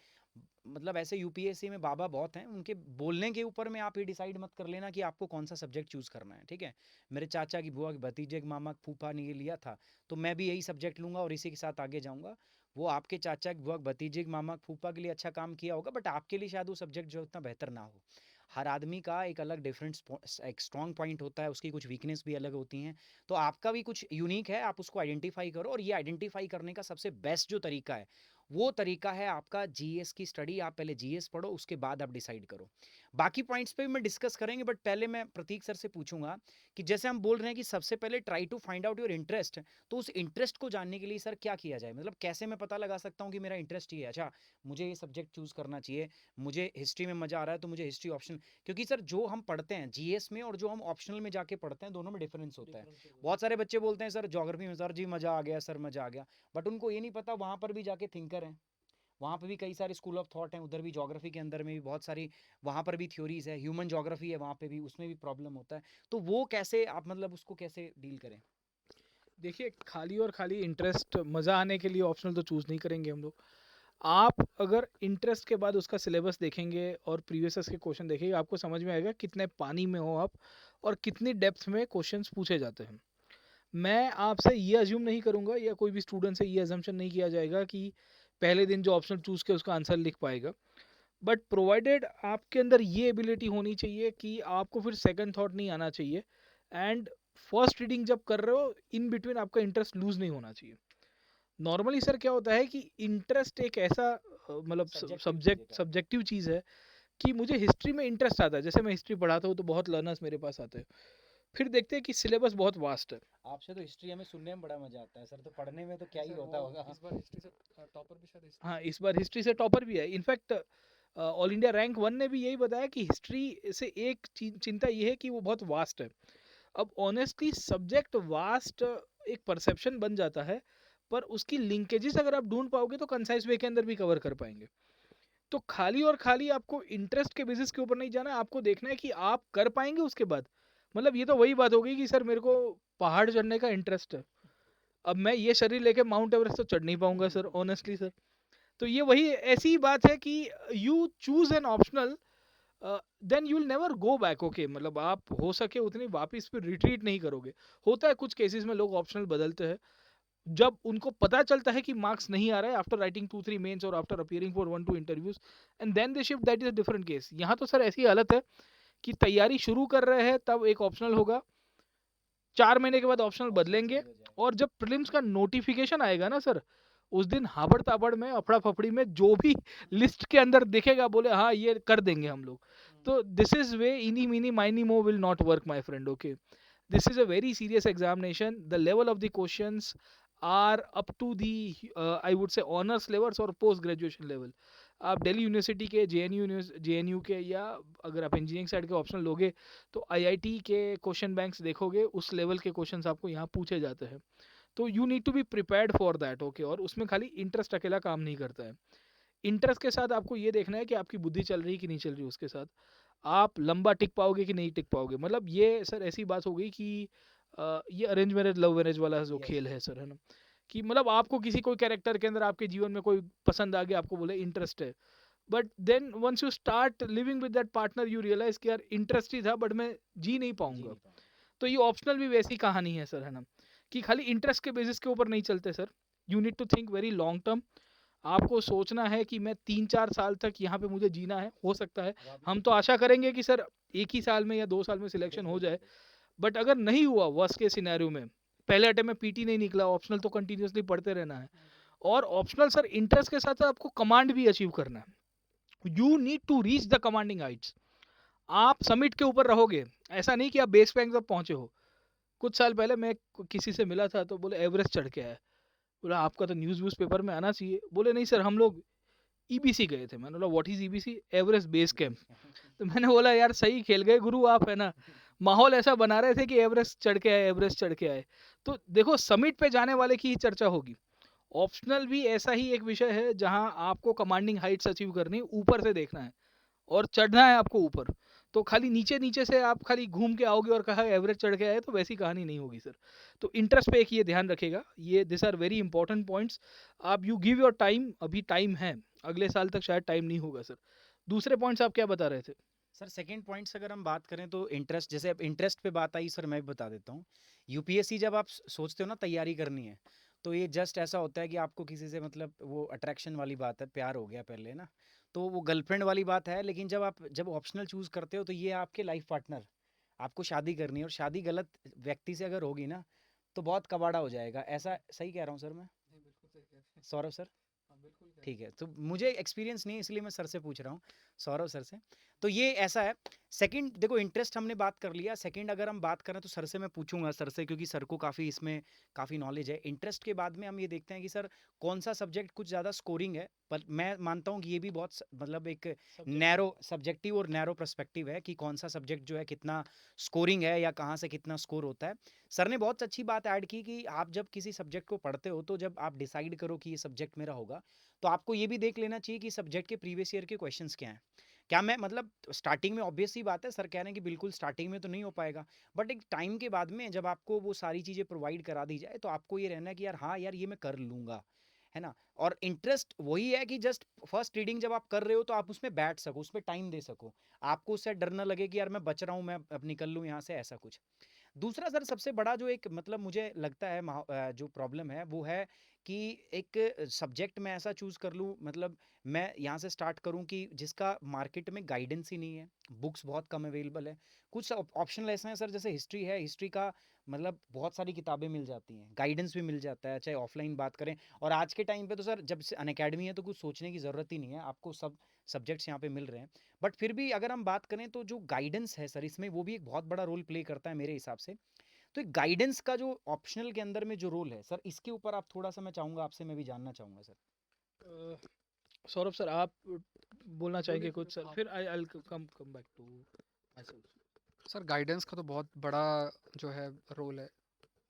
मतलब ऐसे यूपीएससी में बाबा बहुत हैं, उनके बोलने के ऊपर में आप ये डिसाइड मत कर लेना कि आपको कौन सा सब्जेक्ट चूज करना है। ठीक है, मेरे चाचा की बुआ के भतीजे के मामा फूफा ने ये लिया था, तो मैं भी यही सब्जेक्ट लूंगा और इसी के साथ आगे जाऊंगा। वो आपके चाचा की बुआ के भतीजे के मामा फूफा के लिए अच्छा काम किया होगा, बट आपके लिए शायद वो सब्जेक्ट जो उतना बेहतर ना हो। हर आदमी का एक अलग डिफरेंट एक स्ट्रॉन्ग पॉइंट होता है, उसकी कुछ वीकनेस भी अलग होती हैं। तो आपका भी कुछ यूनिक है, आप उसको आइडेंटिफाई करो। और ये आइडेंटिफाई करने का सबसे बेस्ट जो तरीका है वो तरीका है आपका जीएस की स्टडी। आप पहले जीएस पढ़ो, उसके बाद आप डिसाइड करो। बाकी पॉइंट्स पे भी मैं डिस्कस करेंगे, बट पहले मैं प्रतीक सर से पूछूंगा कि जैसे हम बोल रहे हैं कि सबसे पहले try to find out your interest, तो उस इंटरेस्ट को जानने के लिए सर क्या किया जाए, मतलब कैसे मैं पता लगा सकता हूँ कि मेरा इंटरेस्ट ये है, अच्छा मुझे ये सब्जेक्ट चूज करना चाहिए, मुझे हिस्ट्री में मजा आ रहा है तो मुझे हिस्ट्री ऑप्शन। क्योंकि सर जो हम पढ़ते हैं जीएस में और जो हम ऑप्शनल में जाके पढ़ते हैं, दोनों में डिफरेंस होता है। बहुत सारे बच्चे बोलते हैं सर ज्योग्राफी में सर जी मजा आ गया, सर मजा आ गया, बट उनको ये नहीं पता वहां पर भी जाके थिंकर हैं, वहाँ पे भी कई सारे स्कूल ऑफ थॉट हैं, उधर भी ज्योग्राफी के अंदर में भी बहुत सारी, वहाँ पर भी थ्योरीज है, ह्यूमन ज्योग्राफी है वहाँ पे भी, उसमें भी प्रॉब्लम होता है। तो वो कैसे आप, मतलब उसको कैसे डील करें? देखिए, खाली और खाली इंटरेस्ट मज़ा आने के लिए ऑप्शनल तो चूज़ नहीं करेंगे हम लोग। आप अगर इंटरेस्ट के बाद उसका सिलेबस देखेंगे और प्रीवियस के क्वेश्चन देखेंगे, आपको समझ में आएगा कितने पानी में हो आप और कितनी डेप्थ में क्वेश्चंस पूछे जाते हैं। मैं आपसे ये अज्यूम नहीं करूँगा या कोई भी स्टूडेंट से ये अजम्पशन नहीं किया जाएगा कि पहले दिन जो ऑप्शन चूज के उसका आंसर लिख पाएगा। बट प्रोवाइडेड आपके अंदर ये एबिलिटी होनी चाहिए कि आपको फिर सेकंड थॉट नहीं आना चाहिए, एंड फर्स्ट रीडिंग जब कर रहे हो इन बिटवीन आपका इंटरेस्ट लूज नहीं होना चाहिए। नॉर्मली सर क्या होता है कि इंटरेस्ट एक ऐसा मतलब सब्जेक्टिव चीज़ है कि मुझे हिस्ट्री में इंटरेस्ट आता है, जैसे मैं हिस्ट्री पढ़ाता हूँ तो बहुत लर्नर्स मेरे पास आते हैं, फिर देखते हैं कि सिलेबस बहुत वास्ट है। आपसे तो हिस्ट्री हमें सुनने में बड़ा मजा आता है सर, तो पढ़ने में तो क्या ही सर होता वो होगा। इस बार हिस्ट्री से टॉपर भी शायद हिस्ट्री हाँ, से इस बार हिस्ट्री से टॉपर भी है। इनफैक्ट ऑल इंडिया रैंक 1 ने भी यही बताया कि हिस्ट्री से एक चिंता ये है कि वो बहुत वास्ट है। अब ऑनेस्टली सब्जेक्ट वास्ट एक परसेप्शन बन जाता है, पर उसकी लिंकेजेस अगर आप ढूंढ पाओगे तो कंसाइज वे के अंदर भी कवर कर पाएंगे। तो खाली और खाली आपको इंटरेस्ट के बेसिस के ऊपर नहीं जाना है, आपको देखना है कि आप कर पाएंगे उसके बाद। मतलब ये तो वही बात होगी कि सर मेरे को पहाड़ चढ़ने का इंटरेस्ट है, अब मैं ये शरीर लेके माउंट एवरेस्ट तो चढ़ नहीं पाऊंगा सर, ऑनेस्टली सर। तो ये वही ऐसी ही बात है कि you choose an optional, then you will never go back. Okay, मतलब आप हो सके उतनी वापस फिर रिट्रीट नहीं करोगे। होता है कुछ केसेस में लोग ऑप्शनल बदलते हैं जब उनको पता चलता है कि मार्क्स नहीं आ रहा है, आफ्टर राइटिंग 2-3 मेंस और after appearing for 1-2 interviews, and then they shift. That is a different case. यहाँ तो सर ऐसी हालत है कि तैयारी शुरू कर रहे हैं तब एक ऑप्शनल होगा, 4 महीने के बाद ऑप्शनल बदलेंगे, और जब प्रीलिम्स का नोटिफिकेशन आएगा ना सर, उस दिन हाबड़ ताबड़ में अफड़ा फफड़ी में जो भी लिस्ट के अंदर दिखेगा बोले हाँ ये कर देंगे हम लोग। तो दिस इज वे इनी मीनी माइनी मो will not work my friend. Okay, this is a very serious examination. The level of the questions are up to the I would say honors levels or post graduation level. आप Delhi university के, JNU के, या अगर आप engineering side के option लोगे तो IIT के क्वेश्चन बैंक्स देखोगे, उस लेवल के क्वेश्चंस आपको यहाँ पूछे जाते हैं। तो you need to be prepared for that. Okay, और उसमें खाली इंटरेस्ट अकेला काम नहीं करता है। इंटरेस्ट के साथ आपको ये देखना है कि आपकी बुद्धि चल रही कि नहीं चल रही, उसके साथ आप लंबा टिक पाओगे कि नहीं टिक पाओगे। मतलब ये सर ऐसी बात हो गई कि ये अरेंज मैरिज लव मैरिज वाला जो खेल है सर, है ना, कि मतलब आपको किसी कोई कैरेक्टर के अंदर आपके जीवन में कोई पसंद आ गया, आपको बोले इंटरेस्ट है, but then once you start living with that partner you realise कि यार इंटरेस्ट ही था बट मैं जी नहीं पाऊंगा। तो ये ऑप्शनल भी वैसी कहानी है सर, है ना, कि खाली इंटरेस्ट के बेसिस के ऊपर नहीं चलते sir. You need to think very long term. आपको सोचना है कि मैं 3-4 साल तक यहाँ पे मुझे जीना है। हो सकता है हम तो आशा करेंगे कि सर एक ही साल में या 2 साल में सिलेक्शन हो जाए, बट अगर नहीं हुआ वर्स्ट के सिनेरियो में, पहले अटेम्प्ट में पीटी नहीं निकला, ऑप्शनल तो कंटिन्यूसली पढ़ते रहना है। और ऑप्शनल सर इंटरेस्ट के साथ साथ आपको कमांड भी अचीव करना है। You need to reach the commanding heights. आप समिट के ऊपर रहोगे, ऐसा नहीं कि आप बेस बैंक तक पहुंचे हो। कुछ साल पहले मैं किसी से मिला था तो बोले एवरेस्ट चढ़ के आया। बोला आपका तो न्यूज़ पेपर में आना चाहिए। बोले नहीं सर हम लोग ईबीसी गए थे। मैंने बोला what is EBC? Everest base camp. तो मैंने बोला यार सही खेल गए गुरु आप, है ना, माहौल ऐसा बना रहे थे कि एवरेस्ट चढ़ के आए, एवरेस्ट चढ़ के आए। तो देखो समिट पे जाने वाले की ही चर्चा होगी। ऑप्शनल भी ऐसा ही एक विषय है जहां आपको कमांडिंग हाइट्स अचीव करनी, ऊपर से देखना है और चढ़ना है आपको ऊपर। तो खाली नीचे नीचे से आप खाली घूम के आओगे और कहा एवरेज चढ़ के आए, तो वैसी कहानी नहीं होगी सर। तो इंटरेस्ट पे एक ये ध्यान रखेगा, ये this are very important points. आप यू गिव योर टाइम, अभी टाइम है, अगले साल तक शायद टाइम नहीं होगा सर। दूसरे पॉइंट्स आप क्या बता रहे थे? सर सेकंड पॉइंट्स अगर हम बात करें तो इंटरेस्ट, जैसे अब इंटरेस्ट पे बात आई सर, मैं भी बता देता हूँ। यूपीएससी जब आप सोचते हो ना तैयारी करनी है, तो ये जस्ट ऐसा होता है कि आपको किसी से मतलब वो अट्रैक्शन वाली बात है, प्यार हो गया पहले ना, तो वो गर्लफ्रेंड वाली बात है। लेकिन जब ऑप्शनल चूज करते हो तो ये आपके लाइफ पार्टनर, आपको शादी करनी है, और शादी गलत व्यक्ति से अगर होगी ना तो बहुत कबाड़ा हो जाएगा। ऐसा सही कह रहा हूँ सर मैं? नहीं बिल्कुल सही कह रहे हैं। सौरभ सर? हाँ बिल्कुल कह रहे ठीक है, तो मुझे एक्सपीरियंस नहीं है इसलिए मैं सर से पूछ रहा हूँ, सौरभ सर से। तो ये ऐसा है। सेकंड देखो, इंटरेस्ट हमने बात कर लिया। सेकंड अगर हम बात करें तो सर से मैं पूछूंगा, सर से, क्योंकि सर को काफ़ी इसमें काफ़ी नॉलेज है। इंटरेस्ट के बाद में हम ये देखते हैं कि सर कौन सा सब्जेक्ट कुछ ज़्यादा स्कोरिंग है। पर मैं मानता हूँ कि ये भी बहुत मतलब एक नैरो सब्जेक्टिव और नैरो पर्सपेक्टिव है कि कौन सा सब्जेक्ट जो है कितना स्कोरिंग है या कहाँ से कितना स्कोर होता है। सर ने बहुत अच्छी बात ऐड की कि आप जब किसी सब्जेक्ट को पढ़ते हो तो जब आप डिसाइड करो कि ये सब्जेक्ट मेरा होगा, तो आपको ये भी देख लेना चाहिए कि सब्जेक्ट के प्रीवियस ईयर के क्वेश्चंस क्या हैं। क्या मैं मतलब स्टार्टिंग में, ऑब्वियस ही बात है, सर कह रहे हैं कि बिल्कुल स्टार्टिंग में तो नहीं हो पाएगा, बट एक टाइम के बाद में जब आपको वो सारी चीज़ें प्रोवाइड करा दी जाए तो आपको ये रहना है कि यार हाँ यार ये मैं कर लूँगा, है ना। और इंटरेस्ट वही है कि जस्ट फर्स्ट रीडिंग जब आप कर रहे हो तो आप उसमें बैठ सको, उसमें टाइम दे सको, आपको उससे डर ना लगे कि यार मैं बच रहा हूँ, मैं अब निकल लूँ यहाँ से, ऐसा कुछ। दूसरा सर सबसे बड़ा जो एक मतलब मुझे लगता है जो प्रॉब्लम है वो है कि एक सब्जेक्ट मैं ऐसा चूज कर लूँ, मतलब मैं यहाँ से स्टार्ट करूँ कि जिसका मार्केट में गाइडेंस ही नहीं है, बुक्स बहुत कम अवेलेबल है। कुछ ऑप्शनल ऐसे हैं सर, जैसे हिस्ट्री है, हिस्ट्री का मतलब बहुत सारी किताबें मिल जाती हैं, गाइडेंस भी मिल जाता है, चाहे ऑफलाइन बात करें। और आज के टाइम पे तो सर जब से अनअकैडमी है तो कुछ सोचने की ज़रूरत ही नहीं है, आपको सब सब्जेक्ट्स यहाँ पे मिल रहे हैं। बट फिर भी अगर हम बात करें तो जो गाइडेंस है सर, इसमें वो भी एक बहुत बड़ा रोल प्ले करता है मेरे हिसाब से। तो एक गाइडेंस का जो ऑप्शनल के अंदर में जो रोल है सर, इसके ऊपर आप थोड़ा सा, मैं चाहूँगा आपसे, मैं भी जानना चाहूँगा सर। सौरभ सर आप बोलना चाहेंगे बोलिए कुछ सर, आप। फिर I will come back to myself. Sir guidance का तो बहुत बड़ा जो है रोल है।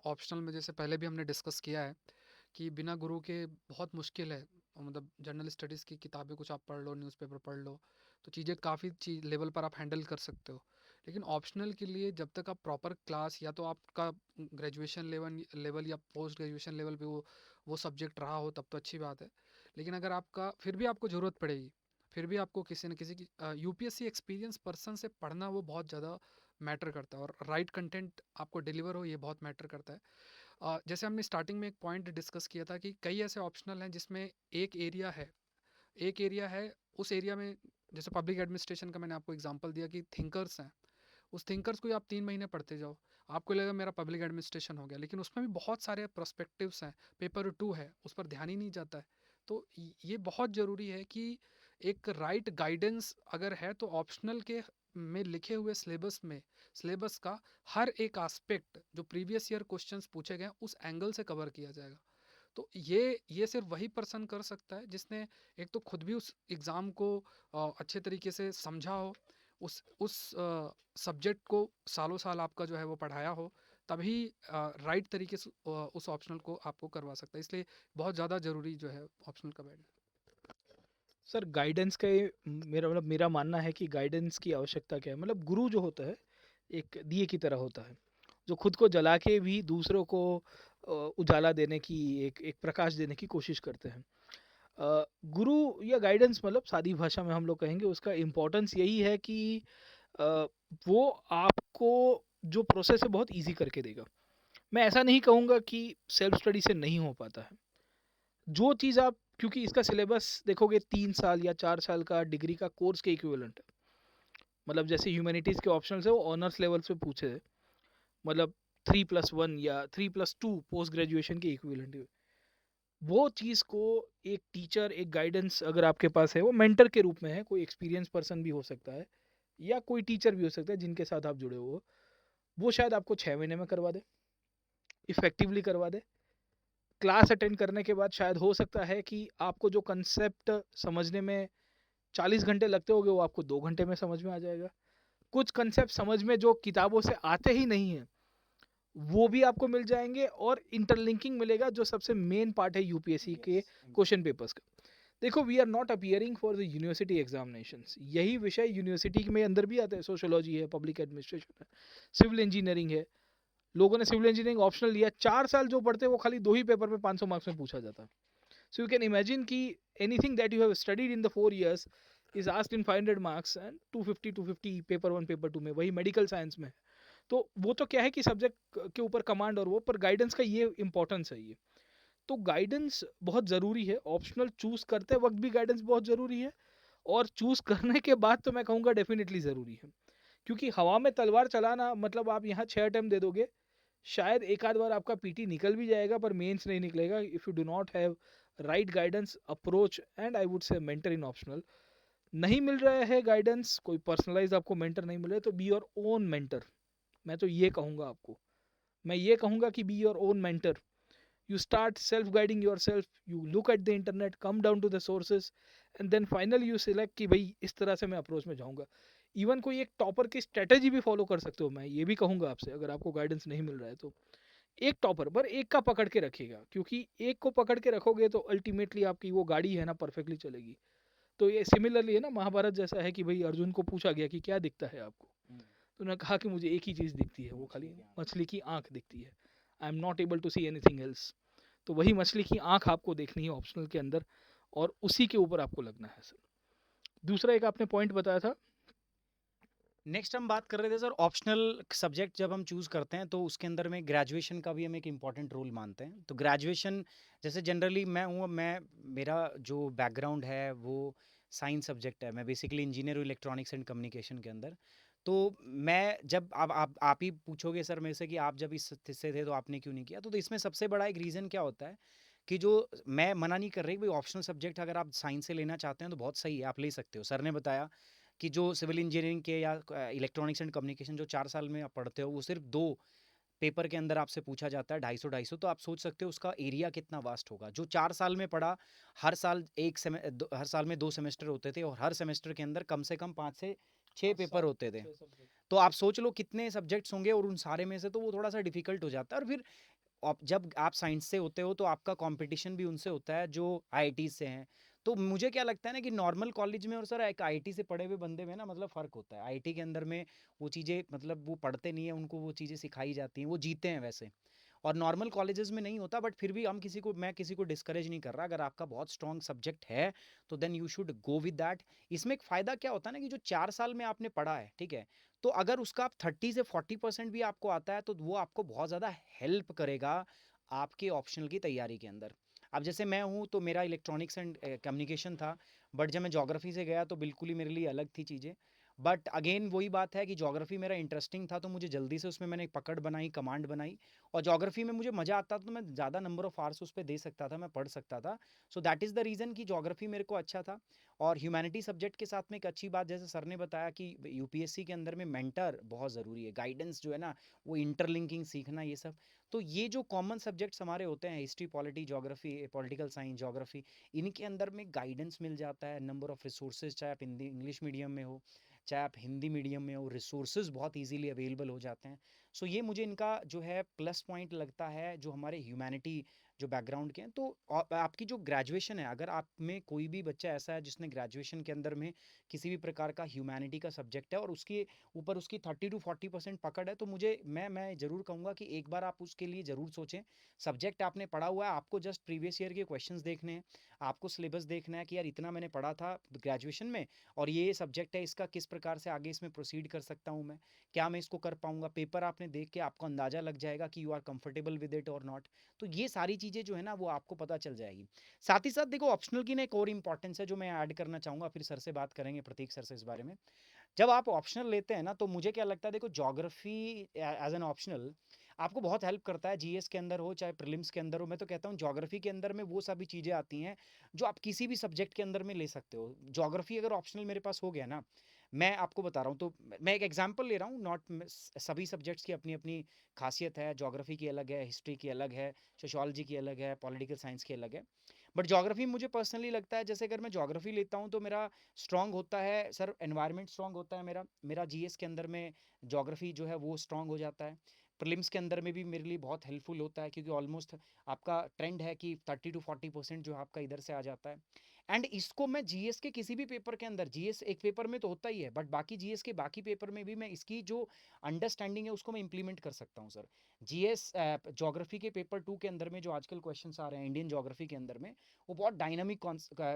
ऑप्शनल में जैसे पहले भी हमने डिस्कस किया है कि बिना गुरु के बहुत मुश्किल है, मतलब जनरल स्टडीज़ की किताबें कुछ आप पढ़ लो, न्यूज़पेपर पढ़ लो, तो चीज़ें काफ़ी चीज लेवल पर आप हैंडल कर सकते हो। लेकिन ऑप्शनल के लिए जब तक आप प्रॉपर क्लास, या तो आपका ग्रेजुएशन लेवल या पोस्ट ग्रेजुएशन लेवल पे वो सब्जेक्ट रहा हो तब तो अच्छी बात है। लेकिन अगर आपका फिर भी आपको ज़रूरत पड़ेगी, फिर भी आपको किसी न किसी की यूपीएससी एक्सपीरियंस पर्सन से पढ़ना वो बहुत ज़्यादा मैटर करता है, और राइट कंटेंट आपको डिलीवर हो ये बहुत मैटर करता है। जैसे हमने स्टार्टिंग में एक पॉइंट डिस्कस किया था कि कई ऐसे ऑप्शनल हैं जिसमें एक एरिया है उस एरिया में, जैसे पब्लिक एडमिनिस्ट्रेशन का मैंने आपको एग्जांपल दिया कि थिंकर्स हैं, उस थिंकर्स को ही आप 3 महीने पढ़ते जाओ, आपको लगेगा मेरा पब्लिक एडमिनिस्ट्रेशन हो गया, लेकिन उसमें भी बहुत सारे प्रोस्पेक्टिव्स हैं, पेपर 2 है, उस पर ध्यान ही नहीं जाता है। तो ये बहुत ज़रूरी है कि एक राइट गाइडेंस अगर है तो ऑप्शनल के में लिखे हुए सिलेबस का हर एक आस्पेक्ट जो प्रीवियस ईयर क्वेश्चंस पूछे गए हैं उस एंगल से कवर किया जाएगा। तो ये सिर्फ वही पर्सन कर सकता है जिसने एक तो खुद भी उस एग्ज़ाम को अच्छे तरीके से समझा हो, उस सब्जेक्ट को सालों साल आपका जो है वो पढ़ाया हो, तभी राइट तरीके से उस ऑप्शनल को आपको करवा सकता है। इसलिए बहुत ज़्यादा ज़रूरी जो है ऑप्शनल का बैठ। सर गाइडेंस का ये मेरा मानना है कि गाइडेंस की आवश्यकता क्या है, मतलब गुरु जो होता है एक दिए की तरह होता है, जो खुद को जला के भी दूसरों को उजाला देने की, एक प्रकाश देने की कोशिश करते हैं। गुरु या गाइडेंस मतलब सादी भाषा में हम लोग कहेंगे उसका इम्पोर्टेंस यही है कि अ, वो आपको जो प्रोसेस है बहुत इजी करके देगा। मैं ऐसा नहीं कहूँगा कि सेल्फ स्टडी से नहीं हो पाता है। जो चीज़ आप, क्योंकि इसका सिलेबस देखोगे 3 साल या 4 साल का डिग्री का कोर्स के इक्विवेलेंट है। मतलब जैसे ह्यूमैनिटीज़ के ऑप्शंस है वो ऑनर्स लेवल से पूछे है, मतलब 3+1 या 3+2 पोस्ट ग्रेजुएशन के इक्विवेलेंट है। वो चीज़ को एक टीचर, एक गाइडेंस अगर आपके पास है, वो मेंटर के रूप में है, कोई एक्सपीरियंस पर्सन भी हो सकता है या कोई टीचर भी हो सकता है जिनके साथ आप जुड़े हो, वो शायद आपको 6 महीने में करवा दे, इफेक्टिवली करवा दे। क्लास अटेंड करने के बाद शायद हो सकता है कि आपको जो कंसेप्ट समझने में 40 घंटे लगते होंगे वो आपको 2 घंटे में समझ में आ जाएगा। कुछ कंसेप्ट समझ में जो किताबों से आते ही नहीं है वो भी आपको मिल जाएंगे, और इंटरलिंकिंग मिलेगा जो सबसे मेन पार्ट है यूपीएससी के क्वेश्चन पेपर्स का। देखो, we are not appearing for the university examinations, यही विषय यूनिवर्सिटी में अंदर भी आता है, सोशियोलॉजी है, पब्लिक एडमिनिस्ट्रेशन है, सिविल इंजीनियरिंग है। लोगों ने सिविल इंजीनियरिंग ऑप्शनल लिया, 4 साल जो पढ़ते हैं वो खाली 2 ही पेपर में 500 मार्क्स में पूछा जाता है। सो यू कैन इमेजिन कि anything that you have studied in the 4 years is asked in 500 marks and 250 paper 1 paper 2 में, वही मेडिकल साइंस में। तो वो तो क्या है कि सब्जेक्ट के ऊपर कमांड, और वो पर गाइडेंस का ये इंपॉर्टेंस है। ये तो गाइडेंस बहुत ज़रूरी है, ऑप्शनल चूज करते वक्त भी गाइडेंस बहुत ज़रूरी है, और चूज करने के बाद तो मैं कहूँगा डेफिनेटली ज़रूरी है। क्योंकि हवा में तलवार चलाना मतलब आप यहाँ 6 अटेम्प्ट दे दोगे, शायद एक आध बार आपका पीटी निकल भी जाएगा पर मेंस नहीं निकलेगा, if you do not have right guidance approach and I would say mentor in optional. नहीं मिल रहा है गाइडेंस, कोई पर्सनलाइज आपको मेंटर नहीं मिल रहा है, तो बी योर ओन मेंटर। मैं तो ये कहूँगा आपको, मैं ये कहूँगा कि be your own mentor. You start self guiding yourself, you look at the internet, come down to the sources, and then finally you select कि भाई इस तरह से मैं अप्रोच में जाऊँगा। इवन कोई एक टॉपर की स्ट्रेटेजी भी फॉलो कर सकते हो, मैं ये भी कहूँगा आपसे, अगर आपको गाइडेंस नहीं मिल रहा है तो एक टॉपर पर एक का पकड़ के रखिएगा, क्योंकि एक को पकड़ के रखोगे तो अल्टीमेटली आपकी वो गाड़ी है ना परफेक्टली चलेगी। तो ये सिमिलरली है ना, महाभारत जैसा है कि भाई अर्जुन को पूछा गया कि क्या दिखता है आपको, तो उन्होंने कहा कि मुझे एक ही चीज़ दिखती है, वो खाली मछली की आँख दिखती है, I am not able to see anything else. तो वही मछली की आँख आपको देखनी है ऑप्शनल के अंदर, और उसी के ऊपर आपको लगना है सर। दूसरा एक आपने पॉइंट बताया था नेक्स्ट हम बात कर रहे थे सर ऑप्शनल सब्जेक्ट जब हम चूज़ करते हैं तो उसके अंदर में ग्रेजुएशन का भी हम एक इम्पॉर्टेंट रोल मानते हैं। तो ग्रेजुएशन जैसे जनरली मैं मेरा जो बैकग्राउंड है वो साइंस सब्जेक्ट है। मैं बेसिकली इंजीनियर हूँ इलेक्ट्रॉनिक्स एंड कम्युनिकेशन के अंदर। तो मैं जब अब आप ही पूछोगे सर मेरे से कि आप जब इस हिस्से थे तो आपने क्यों नहीं किया? तो इसमें सबसे बड़ा एक रीज़न क्या होता है कि जो मैं मना नहीं कर रही भाई ऑप्शनल सब्जेक्ट अगर आप साइंस से लेना चाहते हैं तो बहुत सही है, आप ले सकते हो। सर ने बताया कि जो सिविल इंजीनियरिंग के या इलेक्ट्रॉनिक्स एंड कम्युनिकेशन जो 4 साल में आप पढ़ते हो वो सिर्फ 2 पेपर के अंदर आपसे पूछा जाता है 250 तो आप सोच सकते हो उसका एरिया कितना वास्ट होगा। जो 4 साल में पढ़ा हर साल हर साल में 2 सेमेस्टर होते थे और हर सेमेस्टर के अंदर कम से कम 5 से 6 पेपर होते थे। 6 सब्जेक्ट। तो आप सोच लो कितने सब्जेक्ट्स होंगे और उन सारे में से तो वो थोड़ा-सा डिफिकल्ट हो जाता है। और फिर आप जब आप साइंस से होते हो तो आपका कंपटीशन भी उनसे होता है जो आईआईटी से हैं। तो मुझे क्या लगता है ना कि नॉर्मल कॉलेज में और सर एक आईआईटी से पढ़े हुए बंदे में ना मतलब फ़र्क होता है। आईआईटी के अंदर में वो चीज़ें मतलब वो पढ़ते नहीं है, उनको वो चीज़ें सिखाई जाती हैं, वो जीते हैं वैसे। और नॉर्मल कॉलेजेस में नहीं होता, बट फिर भी मैं किसी को डिस्करेज नहीं कर रहा। अगर आपका बहुत स्ट्रॉन्ग सब्जेक्ट है तो then you should go with that. इसमें एक फ़ायदा क्या होता है ना कि जो 4 साल में आपने पढ़ा है, ठीक है? तो अगर उसका आप 30 से 40% भी आपको आता है तो वो आपको बहुत ज़्यादा हेल्प करेगा आपके ऑप्शनल की तैयारी के अंदर। अब जैसे मैं हूँ तो मेरा इलेक्ट्रॉनिक्स एंड कम्युनिकेशन था, बट जब मैं ज्योग्राफी से गया तो बिल्कुल ही मेरे लिए अलग थी चीज़ें। बट अगेन वही बात है कि ज्योग्राफी मेरा इंटरेस्टिंग था तो मुझे जल्दी से उसमें मैंने पकड़ बनाई, कमांड बनाई। और ज्योग्राफी में मुझे मज़ा आता था तो मैं ज़्यादा नंबर ऑफ आवर्स उस पे दे सकता था, मैं पढ़ सकता था। So that is the reason कि ज्योग्राफी मेरे को अच्छा था। और ह्यूमैनिटी सब्जेक्ट के साथ में एक अच्छी बात जैसे सर ने बताया कि यूपीएससी के अंदर में मेंटर बहुत ज़रूरी है, गाइडेंस जो है ना वो इंटरलिंकिंग सीखना ये सब। तो ये जो कॉमन सब्जेक्ट्स हमारे होते हैं history, polity, geography, political science, geography, इनके अंदर में गाइडेंस मिल जाता है, नंबर ऑफ रिसोर्सेज, चाहे आप हिंदी इंग्लिश मीडियम में हो चाहे आप हिंदी मीडियम में हो, रिसोर्सेज बहुत इजीली अवेलेबल हो जाते हैं। सो ये मुझे इनका जो है प्लस पॉइंट लगता है जो हमारे ह्यूमैनिटी जो बैकग्राउंड के हैं। तो आपकी जो ग्रेजुएशन है अगर आप में कोई भी बच्चा ऐसा है जिसने ग्रेजुएशन के अंदर में किसी भी प्रकार का ह्यूमैनिटी का सब्जेक्ट है और उसके ऊपर उसकी 30 to 40% पकड़ है तो मैं ज़रूर कहूँगा कि एक बार आप उसके लिए ज़रूर सोचें। सब्जेक्ट आपने पढ़ा हुआ है, आपको जस्ट प्रीवियस ईयर के क्वेश्चंस देखने हैं, आपको सिलेबस देखना है कि यार इतना मैंने पढ़ा था ग्रेजुएशन में और ये सब्जेक्ट है, इसका किस प्रकार से आगे इसमें प्रोसीड कर सकता हूँ मैं, क्या मैं इसको कर पाऊँगा। पेपर आपने देख के आपको अंदाज़ा लग जाएगा कि you are comfortable with it और नॉट। तो ये सारी चीज़ें जो है ना वो आपको पता चल जाएगी। साथ ही साथ देखो ऑप्शनल की ना एक और इम्पॉर्टेंस है जो मैं ऐड करना चाहूँगा, फिर सर से बात करेंगे, प्रतीक सर से इस बारे में। जब आप ऑप्शनल लेते हैं ना तो मुझे क्या लगता है देखो ज्योग्राफी एज एन ऑप्शनल आपको बहुत हेल्प करता है, जीएस के अंदर हो चाहे प्रीलिम्स के अंदर हो। मैं तो कहता हूँ ज्योग्राफी के अंदर में वो सभी चीज़ें आती हैं जो आप किसी भी सब्जेक्ट के अंदर में ले सकते हो। ज्योग्राफी अगर ऑप्शनल मेरे पास हो गया ना, मैं आपको बता रहा हूँ तो मैं एक एग्जांपल ले रहा हूँ, नॉट सभी सब्जेक्ट्स की अपनी अपनी खासियत है। ज्योग्राफी की अलग है, हिस्ट्री की अलग है, सोशोलॉजी की अलग है, पॉलिटिकल साइंस की अलग है। बट ज्योग्राफी मुझे पर्सनली लगता है जैसे अगर मैं ज्योग्राफी लेता हूँ तो मेरा स्ट्रॉन्ग होता है सर एनवायरनमेंट, स्ट्रॉन्ग होता है मेरा मेरा जीएस के अंदर में ज्योग्राफी जो है वो स्ट्रॉन्ग हो जाता है। प्रीलिम्स के अंदर में भी मेरे लिए बहुत हेल्पफुल होता है क्योंकि ऑलमोस्ट आपका ट्रेंड है कि 30 to 40% जो आपका इधर से आ जाता है। एंड इसको मैं जीएस के किसी भी पेपर के अंदर, जीएस एक पेपर में तो होता ही है बट बाकी जीएस के बाकी पेपर में भी मैं इसकी जो अंडरस्टैंडिंग है उसको मैं इंप्लीमेंट कर सकता हूँ सर। जीएस ज्योग्राफी के पेपर 2 के अंदर में जो आजकल क्वेश्चंस आ रहे हैं इंडियन ज्योग्राफी के अंदर में वो बहुत डायनामिक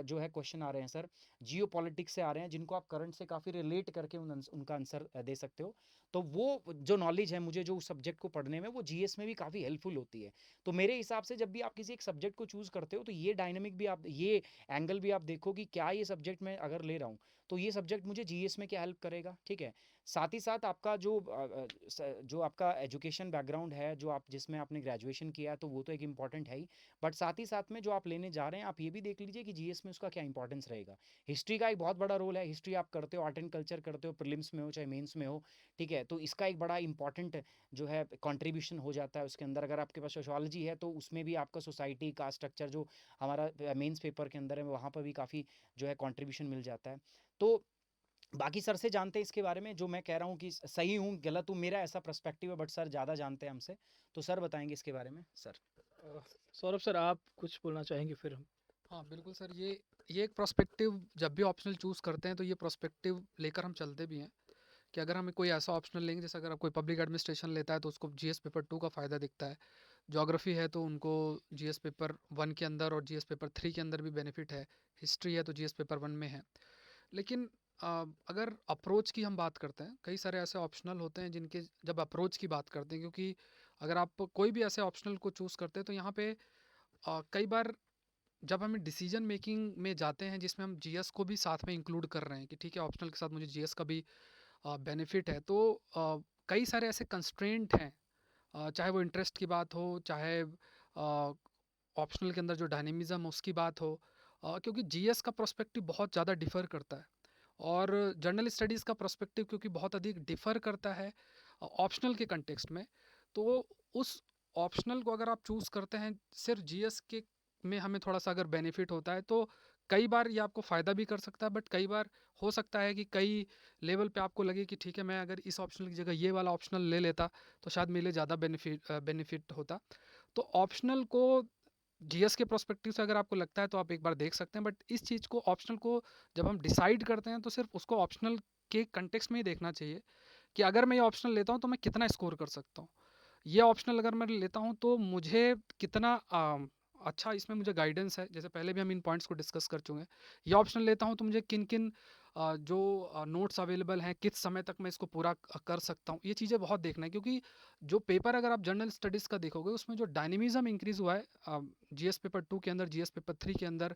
जो है क्वेश्चन आ रहे हैं सर, जियो पॉलिटिक्स से आ रहे हैं जिनको आप करंट से काफ़ी रिलेट करके उनका आंसर दे सकते हो। तो वो जो नॉलेज है मुझे जो उस सब्जेक्ट को पढ़ने में वो जीएस में भी काफ़ी हेल्पफुल होती है। तो मेरे हिसाब से जब भी आप किसी एक सब्जेक्ट को चूज़ करते हो तो ये डायनामिक भी आप, ये एंगल भी आप देखो कि क्या ये सब्जेक्ट मैं अगर ले रहा हूँ तो ये सब्जेक्ट मुझे जीएस में क्या हेल्प करेगा, ठीक है। साथ ही साथ आपका जो आपका एजुकेशन बैकग्राउंड है, जो आप जिसमें आपने ग्रेजुएशन किया है तो वो तो एक इम्पॉर्टेंट है ही। बट साथ ही साथ में जो आप लेने जा रहे हैं आप ये भी देख लीजिए कि जीएस में उसका क्या इंपॉर्टेंस रहेगा। हिस्ट्री का एक बहुत बड़ा रोल है, हिस्ट्री आप करते हो, आर्ट एंड कल्चर करते हो, प्रीलिम्स में हो चाहे मेंस में हो, ठीक है। तो इसका एक बड़ा इंपॉर्टेंट जो है कंट्रीब्यूशन हो जाता है उसके अंदर। अगर आपके पास सोशियोलॉजी है तो उसमें भी आपका सोसाइटी का स्ट्रक्चर जो हमारा मेंस पेपर के अंदर है वहाँ पर भी काफ़ी जो है कंट्रीब्यूशन मिल जाता है। तो बाकी सर से जानते हैं इसके बारे में, जो मैं कह रहा हूँ कि सही हूँ गलत हूँ मेरा ऐसा पर्सपेक्टिव है, बट सर ज़्यादा जानते हैं हमसे, तो सर बताएंगे इसके बारे में सर। सौरभ सर आप कुछ बोलना चाहेंगे फिर हम। हाँ बिल्कुल सर, ये एक प्रोस्पेक्टिव जब भी ऑप्शनल चूज़ करते हैं तो ये प्रोस्पेक्टिव लेकर हम चलते भी हैं कि अगर हमें कोई ऐसा ऑप्शनल लेंगे, जैसे अगर आप कोई पब्लिक एडमिनिस्ट्रेशन लेता है तो उसको जीएस पेपर 2 का फ़ायदा दिखता है। ज्योग्राफी है तो उनको जीएस पेपर 1 के अंदर और जीएस पेपर 3 के अंदर भी बेनिफिट है। हिस्ट्री है तो जीएस पेपर 1 में है। लेकिन अगर अप्रोच की हम बात करते हैं, कई सारे ऐसे ऑप्शनल होते हैं जिनके जब अप्रोच की बात करते हैं, क्योंकि अगर आप कोई भी ऐसे ऑप्शनल को चूज़ करते हैं तो यहाँ पे कई बार जब हम डिसीजन मेकिंग में जाते हैं जिसमें हम जीएस को भी साथ में इंक्लूड कर रहे हैं कि ठीक है ऑप्शनल के साथ मुझे जीएस का भी बेनिफिट है, तो कई सारे ऐसे कंस्ट्रेंट हैं, चाहे वो इंटरेस्ट की बात हो, चाहे ऑप्शनल के अंदर जो डायनेमिज्म है उसकी बात हो, क्योंकि जीएस का प्रोस्पेक्टिव बहुत ज़्यादा डिफ़र करता है और जनरल स्टडीज़ का प्रोस्पेक्टिव क्योंकि बहुत अधिक डिफ़र करता है ऑप्शनल के कंटेक्स्ट में, तो उस ऑप्शनल को अगर आप चूज़ करते हैं सिर्फ जीएस के में हमें थोड़ा सा अगर बेनिफिट होता है तो कई बार ये आपको फ़ायदा भी कर सकता है, बट कई बार हो सकता है कि कई लेवल पे आपको लगे कि ठीक है मैं अगर इस ऑप्शनल की जगह ये वाला ऑप्शनल ले लेता तो शायद मेरे लिए ज़्यादा बेनिफिट होता। तो ऑप्शनल को जीएस के प्रोस्पेक्टिव से अगर आपको लगता है तो आप एक बार देख सकते हैं, बट इस चीज़ को ऑप्शनल को जब हम डिसाइड करते हैं तो सिर्फ उसको ऑप्शनल के कंटेक्स्ट में ही देखना चाहिए कि अगर मैं ये ऑप्शनल लेता हूँ तो मैं कितना स्कोर कर सकता हूँ, ये ऑप्शनल अगर मैं लेता हूँ तो मुझे कितना अच्छा इसमें मुझे गाइडेंस है, जैसे पहले भी हम इन पॉइंट्स को डिस्कस कर चुके हैं। ये ऑप्शनल लेता हूँ तो मुझे किन किन जो नोट्स अवेलेबल हैं किस समय तक मैं इसको पूरा कर सकता हूँ, ये चीज़ें बहुत देखना है, क्योंकि जो पेपर अगर आप जनरल स्टडीज़ का देखोगे उसमें जो डायनेमिज्म इंक्रीज़ हुआ है जीएस पेपर 2 के अंदर, जीएस पेपर 3 के अंदर,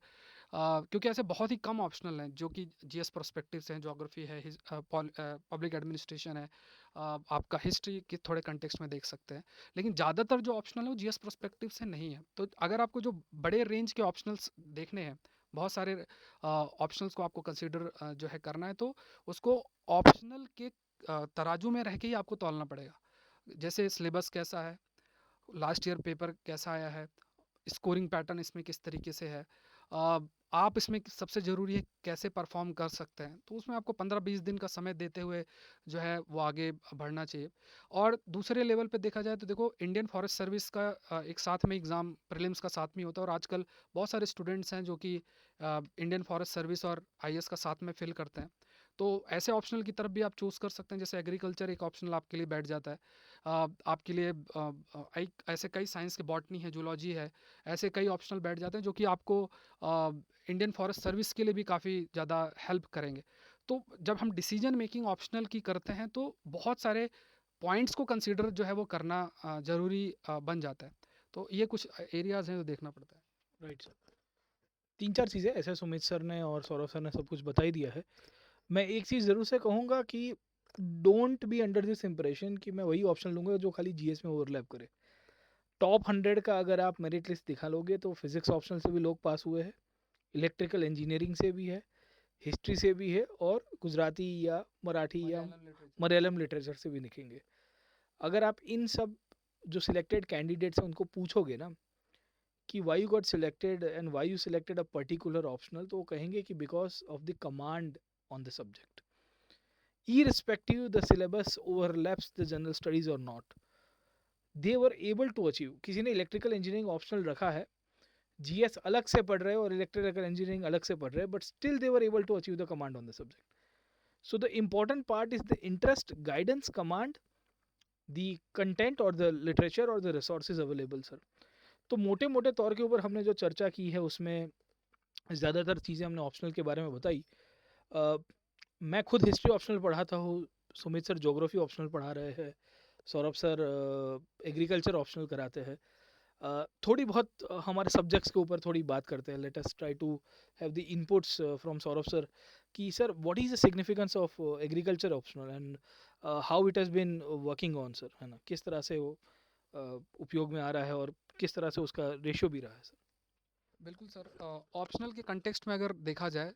क्योंकि ऐसे बहुत ही कम ऑप्शनल हैं जो कि जीएस पर्सपेक्टिव से हैं, ज्योग्राफी है, पब्लिक एडमिनिस्ट्रेशन है, आपका हिस्ट्री के थोड़े कंटेक्स्ट में देख सकते हैं, लेकिन ज़्यादातर जो ऑप्शनल है वो जीएस पर्सपेक्टिव से नहीं है। तो अगर आपको जो बड़े रेंज के ऑप्शनल्स देखने हैं, बहुत सारे ऑप्शनल्स को आपको कंसीडर जो है करना है, तो उसको ऑप्शनल के तराजू में रह के ही आपको तौलना पड़ेगा। जैसे सिलेबस कैसा है, लास्ट ईयर पेपर कैसा आया है, स्कोरिंग पैटर्न इसमें किस तरीके से है, आप इसमें सबसे ज़रूरी है कैसे परफॉर्म कर सकते हैं, तो उसमें आपको 15-20 दिन का समय देते हुए जो है वो आगे बढ़ना चाहिए। और दूसरे लेवल पे देखा जाए तो देखो इंडियन फॉरेस्ट सर्विस का एक साथ में एग्ज़ाम प्रीलिम्स का साथ में होता है, और आजकल बहुत सारे स्टूडेंट्स हैं जो कि इंडियन फॉरेस्ट सर्विस और आईएएस का साथ में फिल करते हैं, तो ऐसे ऑप्शनल की तरफ भी आप चूज़ कर सकते हैं, जैसे एग्रीकल्चर एक ऑप्शनल आपके लिए बैठ जाता है, आपके लिए एक ऐसे कई साइंस के बॉटनी है, जूलॉजी है, ऐसे कई ऑप्शनल बैठ जाते हैं जो कि आपको इंडियन फॉरेस्ट सर्विस के लिए भी काफ़ी ज़्यादा हेल्प करेंगे। तो जब हम डिसीजन मेकिंग ऑप्शनल की करते हैं तो बहुत सारे पॉइंट्स को कंसीडर जो है वो करना ज़रूरी बन जाता है। तो ये कुछ एरियाज़ हैं जो देखना पड़ता है। Right sir. 3-4 चीज़ें ऐसे सुमित सर ने और सौरभ सर ने सब कुछ बता ही दिया है। मैं एक चीज़ ज़रूर से कहूँगा कि don't be under this impression कि मैं वही ऑप्शन लूँगा जो खाली जीएस में ओवरलैप करे। टॉप 100 का अगर आप मेरिट लिस्ट दिखा लोगे तो फिजिक्स ऑप्शनल से भी लोग पास हुए हैं, इलेक्ट्रिकल इंजीनियरिंग से भी है, हिस्ट्री से भी है और गुजराती या मराठी या मलयालम लिटरेचर से भी दिखेंगे। अगर आप इन सब जो सिलेक्टेड कैंडिडेट्स हैं उनको पूछोगे ना कि why you got selected and why you selected a particular optional, तो वो कहेंगे कि because of the command on the subject, irrespective the syllabus overlaps the general studies or not, they were able to achieve। किसी ने electrical engineering optional रखा है, GS अलग से पढ़ रहे हैं और इलेक्ट्रिकल इंजीनियरिंग अलग से पढ़ रहे हैं, but still they were able to achieve the command on the subject. So the important part is the interest, guidance, command, the content और द लिटरेचर और द रिसोर्सेज अवेलेबल सर। तो मोटे मोटे तौर के ऊपर हमने जो चर्चा की है उसमें ज़्यादातर चीज़ें हमने ऑप्शनल के बारे में बताई। मैं खुद हिस्ट्री ऑप्शनल पढ़ाता हूँ, सुमित सर ज्योग्राफी ऑप्शनल पढ़ा रहे हैं, सौरभ सर एग्रीकल्चर ऑप्शनल कराते हैं। थोड़ी बहुत हमारे सब्जेक्ट्स के ऊपर थोड़ी बात करते हैं। Let us try to have the inputs from Saurabh sir कि sir what is the significance of agriculture optional and how it has been working on sir, है ना, किस तरह से वो उपयोग में आ रहा है और किस तरह से उसका रेशियो भी रहा है सर। बिल्कुल सर, ऑप्शनल के कंटेक्स्ट में अगर देखा जाए,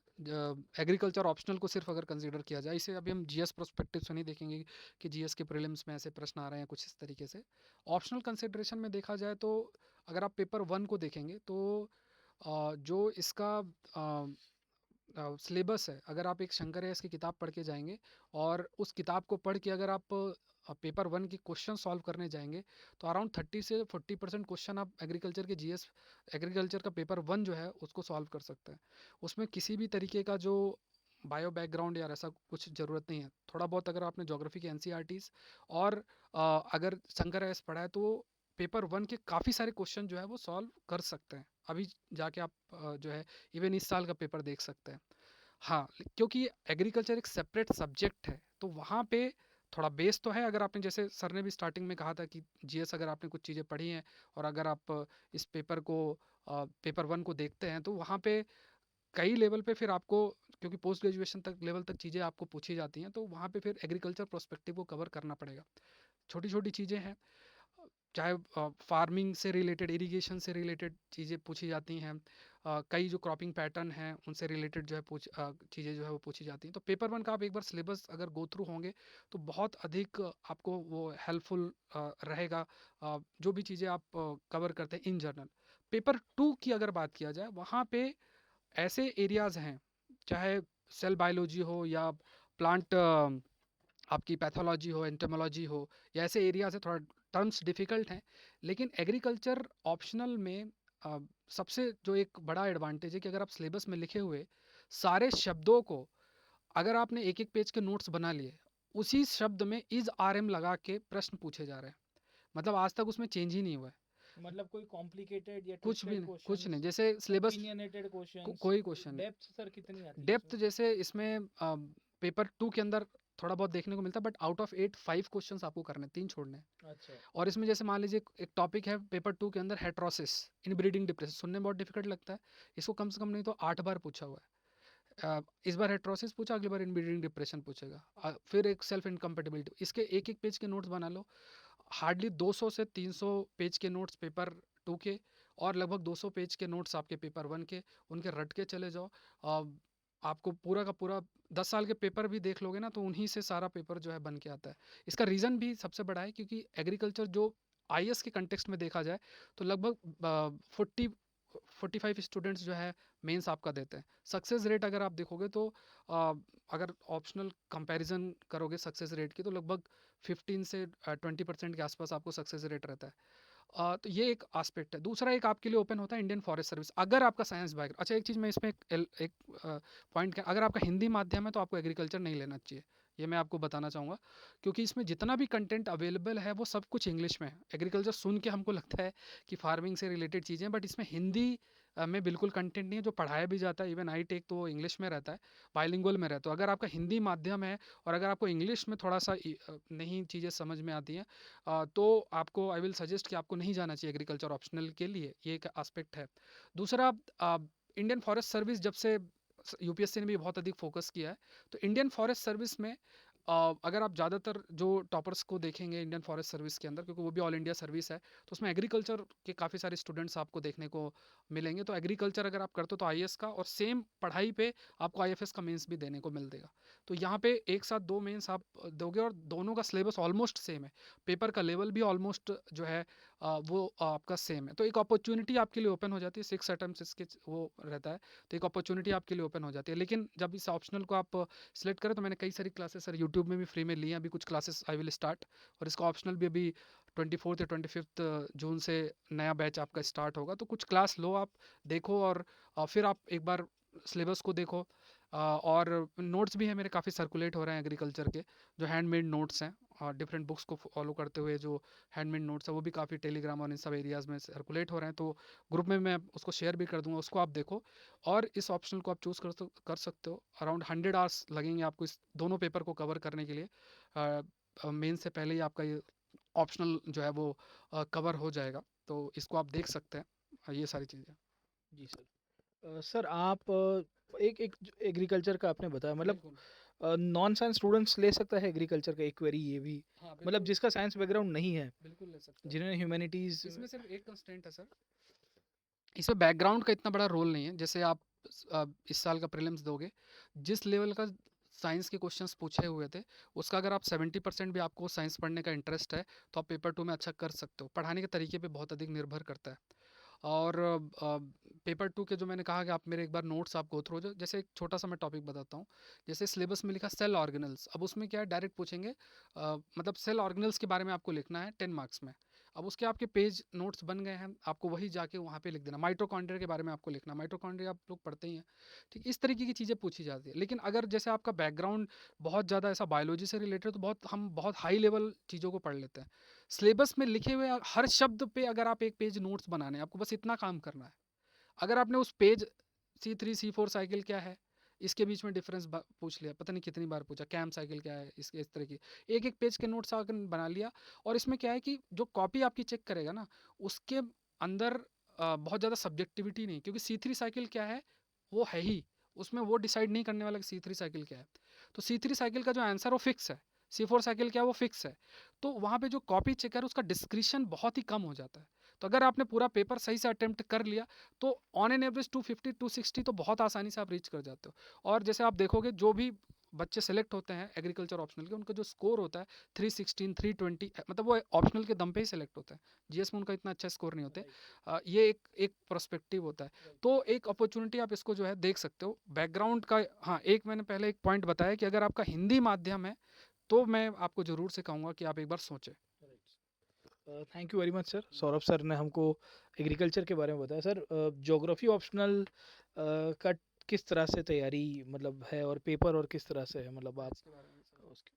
एग्रीकल्चर ऑप्शनल को सिर्फ अगर कंसीडर किया जाए, इसे अभी हम जीएस प्रोस्पेक्टिव से नहीं देखेंगे कि जीएस के प्रीलिम्स में ऐसे प्रश्न आ रहे हैं कुछ इस तरीके से। ऑप्शनल कंसिडरेशन में देखा जाए तो अगर आप पेपर 1 को देखेंगे तो जो इसका सिलेबस है, अगर आप एक शंकर एस की किताब पढ़ के जाएंगे और उस किताब को पढ़ के अगर आप पेपर 1 के क्वेश्चन सॉल्व करने जाएंगे तो अराउंड 30 से 40% क्वेश्चन आप एग्रीकल्चर के जीएस एग्रीकल्चर का पेपर 1 जो है उसको सॉल्व कर सकते हैं। उसमें किसी भी तरीके का जो बायो बैकग्राउंड या ऐसा कुछ ज़रूरत नहीं है। थोड़ा बहुत अगर आपने ज्योग्राफी के एनसीईआरटीज़ और अगर शंकर एस पढ़ा है तो पेपर 1 के काफ़ी सारे क्वेश्चन जो है वो सॉल्व कर सकते हैं। अभी जाके आप जो है इवन इस साल का पेपर देख सकते हैं। हाँ, क्योंकि एग्रीकल्चर एक सेपरेट सब्जेक्ट है, तो वहाँ पे थोड़ा बेस तो है। अगर आपने, जैसे सर ने भी स्टार्टिंग में कहा था कि जीएस अगर आपने कुछ चीज़ें पढ़ी हैं और अगर आप इस पेपर को पेपर 1 को देखते हैं, तो वहाँ पे कई लेवल पे फिर आपको, क्योंकि पोस्ट ग्रेजुएशन तक लेवल तक चीज़ें आपको पूछी जाती हैं, तो वहाँ पे फिर एग्रीकल्चर पर्सपेक्टिव को कवर करना पड़ेगा। छोटी-छोटी चीज़ें हैं, चाहे फार्मिंग से रिलेटेड, इरिगेशन से रिलेटेड चीज़ें पूछी जाती हैं। कई जो क्रॉपिंग पैटर्न हैं उनसे रिलेटेड जो है चीज़ें जो है वो पूछी जाती हैं। तो पेपर 1 का आप एक बार सिलेबस अगर गो थ्रू होंगे तो बहुत अधिक आपको वो हेल्पफुल रहेगा, जो भी चीज़ें आप कवर करते हैं इन जनरल। पेपर 2 की अगर बात किया जाए, वहाँ पे ऐसे एरियाज़ हैं, चाहे सेल बायोलॉजी हो या प्लांट आपकी पैथोलॉजी हो, एंटोमोलॉजी हो, या ऐसे एरिया से थोड़ा टर्म्स डिफ़िकल्ट हैं। लेकिन एग्रीकल्चर ऑप्शनल में अ, सबसे जो एक बड़ा एडवांटेज है कि अगर आप सिलेबस में लिखे हुए सारे शब्दों को, अगर आपने एक-एक पेज के नोट्स बना लिए, उसी शब्द में इज़ आरएम लगा के प्रश्न पूछे जा रहे हैं। मतलब आज तक उसमें चेंज ही नहीं हुआ है। मतलब कोई कॉम्प्लिकेटेड या कुछ भी ट्विस्टेड नहीं, कुछ नहीं। क्वेश्चंस, जैसे सिलेबस ओपिनियनेटेड क्वेश्चंस, कोई क्वेश्चन नहीं। डेप्थ सर कितनी आती है डेप्थ इसमें? जैसे इसमें पेपर 2 के अंदर थोड़ा बहुत देखने को मिलता है, बट आउट ऑफ 8 5 क्वेश्चंस आपको करने हैं, 3 छोड़ने हैं। अच्छा। और इसमें जैसे मान लीजिए एक टॉपिक है पेपर 2 के अंदर, हेट्रोसिस इन ब्रीडिंग डिप्रेशन, सुनने में बहुत डिफिकल्ट लगता है। इसको कम से कम नहीं तो 8 बार पूछा हुआ है। इस बार हेट्रोसिस पूछा, अगली बार इन ब्रीडिंग डिप्रेशन पूछेगा, फिर एक सेल्फ इनकम्पेटिबिलिटी। इसके एक एक पेज के नोट्स बना लो। हार्डली 200 से 300 पेज के नोट्स पेपर 2 के, और लगभग 200 पेज के नोट्स आपके पेपर 1 के, उनके रट के चले जाओ। आपको पूरा का पूरा 10 साल के पेपर भी देख लोगे ना, तो उन्हीं से सारा पेपर जो है बन के आता है। इसका रीज़न भी सबसे बड़ा है क्योंकि एग्रीकल्चर जो आईएएस के कंटेक्स्ट में देखा जाए, तो लगभग 45 स्टूडेंट्स जो है मेंस आपका देते हैं। सक्सेस रेट अगर आप देखोगे तो अगर ऑप्शनल कंपैरिजन करोगे सक्सेस रेट की, तो लगभग 15 से 20% के आसपास आपको सक्सेस रेट रहता है। तो ये एक एस्पेक्ट है। दूसरा एक आपके लिए ओपन होता है इंडियन फॉरेस्ट सर्विस, अगर आपका साइंस बैकग्राउंड। अच्छा, एक चीज़ मैं इसमें एक पॉइंट, अगर आपका हिंदी माध्यम है तो आपको एग्रीकल्चर नहीं लेना चाहिए, ये मैं आपको बताना चाहूँगा। क्योंकि इसमें जितना भी कंटेंट अवेलेबल है वो सब कुछ इंग्लिश में है। एग्रीकल्चर सुन के हमको लगता है कि फार्मिंग से रिलेटेड चीज़ें, बट इसमें हिंदी में बिल्कुल कंटेंट नहीं है। जो पढ़ाया भी जाता है, इवन आई टेक, तो वो इंग्लिश में रहता है, बाइलिंगुअल में रहता है। तो अगर आपका हिंदी माध्यम है और अगर आपको इंग्लिश में थोड़ा सा नहीं चीज़ें समझ में आती हैं, तो आपको, आई विल सजेस्ट कि आपको नहीं जाना चाहिए एग्रीकल्चर ऑप्शनल के लिए। ये एक एस्पेक्ट है। दूसरा, इंडियन फॉरेस्ट सर्विस जब से यूपीएससी ने भी बहुत अधिक फोकस किया है, तो इंडियन फॉरेस्ट सर्विस में अगर आप ज़्यादातर जो टॉपर्स को देखेंगे इंडियन फॉरेस्ट सर्विस के अंदर, क्योंकि वो भी ऑल इंडिया सर्विस है, तो उसमें एग्रीकल्चर के काफ़ी सारे स्टूडेंट्स आपको देखने को मिलेंगे। तो एग्रीकल्चर अगर आप करते हो तो आईएएस का, और सेम पढ़ाई पे आपको आईएफएस का मेंस भी देने को मिल देगा। तो यहाँ पे एक साथ 2 मेंस आप दोगे, और दोनों का सिलेबस ऑलमोस्ट सेम है। पेपर का लेवल भी ऑलमोस्ट जो है वो आपका सेम है। तो एक अपॉर्चुनिटी आपके लिए ओपन हो जाती है। 6 अटेम्प्ट्स इसके वो रहता है, तो एक अपॉर्चुनिटी आपके लिए ओपन हो जाती है। लेकिन जब इस ऑप्शनल को आप सेलेक्ट करें, तो मैंने कई सारी क्लासेस सर यूट्यूब में भी फ्री में ली हैं। अभी कुछ क्लासेस आई विल स्टार्ट, और इसका ऑप्शनल भी अभी 24 या 25 जून से नया बैच आपका स्टार्ट होगा। तो कुछ क्लास लो, आप देखो, और फिर आप एक बार सिलेबस को देखो। और नोट्स भी हैं मेरे, काफ़ी सर्कुलेट हो रहे हैं एग्रीकल्चर के, जो हैंडमेड नोट्स हैं, और डिफरेंट बुक्स को फॉलो करते हुए जो हैंडमेड नोट्स है वो भी काफ़ी टेलीग्राम और इन सब एरियाज़ में सर्कुलेट हो रहे हैं। तो ग्रुप में मैं उसको शेयर भी कर दूंगा, उसको आप देखो, और इस ऑप्शनल को आप चूज़ कर सकते हो। अराउंड 100 आवर्स लगेंगे आपको इस दोनों पेपर को कवर करने के लिए। मेन से पहले ही आपका ये ऑप्शनल जो है वो कवर हो जाएगा, तो इसको आप देख सकते हैं। ये सारी चीज़ें। जी सर। सर आप एक एक एग्रीकल्चर का आपने बताया, मतलब बिल्कुल, नॉन साइंस स्टूडेंट्स ले सकता है एग्रीकल्चर का? एक क्वेरी ये भी, हाँ मतलब बिल्कुल, जिसका साइंस बैकग्राउंड नहीं है, बिल्कुल ले सकते हैं। जिन्होंने ह्यूमैनिटीज़। इसमें सिर्फ एक कंस्ट्रेंट है सर, इसमें बैकग्राउंड का इतना बड़ा रोल नहीं है। जैसे आप इस साल का प्रीलिम्स दोगे, जिस लेवल का साइंस के क्वेश्चंस पूछे हुए थे, उसका अगर आप 70% भी आपको साइंस पढ़ने का इंटरेस्ट है, तो आप पेपर 2 में अच्छा कर सकते हो। पढ़ाने के तरीके पे बहुत अधिक निर्भर करता है। और पेपर 2 के जो मैंने कहा कि आप मेरे एक बार नोट्स आप गो थ्रू हो जाओ। जैसे एक छोटा सा मैं टॉपिक बताता हूँ। जैसे सिलेबस में लिखा सेल ऑर्गेनल्स, अब उसमें क्या है, डायरेक्ट पूछेंगे, मतलब सेल ऑर्गेनल्स के बारे में आपको लिखना है 10 मार्क्स में। अब उसके आपके पेज नोट्स बन गए हैं, आपको वही जाके वहाँ पे लिख देना। माइटोकॉन्ड्रिया के बारे में आपको लिखना, माइटोकॉन्ड्रिया आप लोग पढ़ते ही हैं, ठीक। इस तरीके की चीज़ें पूछी जाती है। लेकिन अगर जैसे आपका बैकग्राउंड बहुत ज़्यादा ऐसा बायोलॉजी से रिलेटेड, तो हम बहुत हाई लेवल चीज़ों को पढ़ लेते हैं। सिलेबस में लिखे हुए हर शब्द पे अगर आप एक पेज नोट्स बनाने हैं, आपको बस इतना काम करना है। अगर आपने उस पेज C3 C4 साइकिल क्या है, इसके बीच में डिफरेंस पूछ लिया, पता नहीं कितनी बार पूछा, कैम साइकिल क्या है, इसके इस तरह की एक एक पेज के नोट्स आकर बना लिया। और इसमें क्या है कि जो कॉपी आपकी चेक करेगा ना, उसके अंदर बहुत ज़्यादा सब्जेक्टिविटी नहीं, क्योंकि C3 साइकिल क्या है वो है ही, उसमें वो डिसाइड नहीं करने वाला कि C3 साइकिल क्या है। तो C3 साइकिल का जो आंसर वो फिक्स है, C4 साइकिल क्या है वो फिक्स है। तो वहाँ पे जो कॉपी चेकर उसका डिस्क्रिशन बहुत ही कम हो जाता है। तो अगर आपने पूरा पेपर सही से अटेम्प्ट कर लिया तो ऑन एन एवरेज 250 260 तो बहुत आसानी से आप रीच कर जाते हो। और जैसे आप देखोगे जो भी बच्चे सेलेक्ट होते हैं एग्रीकल्चर ऑप्शनल के, उनका जो स्कोर होता है 316 320, मतलब वो ऑप्शनल के दम पे ही सेलेक्ट होता है, जीएस में उनका इतना अच्छा स्कोर नहीं होता है। ये एक एक पर्सपेक्टिव होता है। तो एक अपॉर्चुनिटी आप इसको जो है देख सकते हो बैकग्राउंड का। हाँ, एक मैंने पहले एक पॉइंट बताया कि अगर आपका हिंदी माध्यम है तो मैं आपको ज़रूर से कहूँगा कि आप एक बार सोचें। Thank you very much sir. Saurabh sir ने हमको एग्रीकल्चर के बारे में बताया। सर ज्योग्राफी ऑप्शनल का किस तरह से तैयारी मतलब है और पेपर और किस तरह से है, मतलब आप उसके।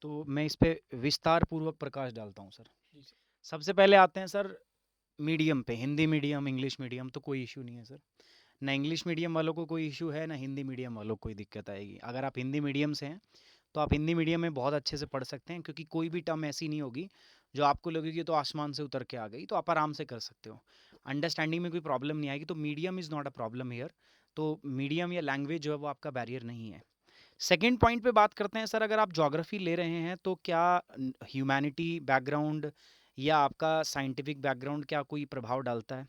तो मैं इस पे विस्तार पूर्वक प्रकाश डालता हूँ सर। जी सर। सबसे पहले आते हैं सर मीडियम पे, हिंदी मीडियम इंग्लिश मीडियम तो कोई इशू नहीं है सर। ना इंग्लिश मीडियम वालों को कोई इशू है, ना हिंदी मीडियम वालों को कोई दिक्कत आएगी। अगर आप हिंदी मीडियम से हैं तो आप हिंदी मीडियम में बहुत अच्छे से पढ़ सकते हैं, क्योंकि कोई भी टर्म ऐसी नहीं होगी जो आपको लगेगी तो आसमान से उतर के आ गई, तो आप आराम से कर सकते हो। अंडरस्टैंडिंग में कोई प्रॉब्लम नहीं आएगी, तो medium is not a problem here. तो मीडियम या लैंग्वेज जो है वो आपका बैरियर नहीं है। सेकेंड पॉइंट पे बात करते हैं सर, अगर आप ज्योग्राफी ले रहे हैं तो क्या ह्यूमैनिटी बैकग्राउंड या आपका साइंटिफिक बैकग्राउंड क्या कोई प्रभाव डालता है?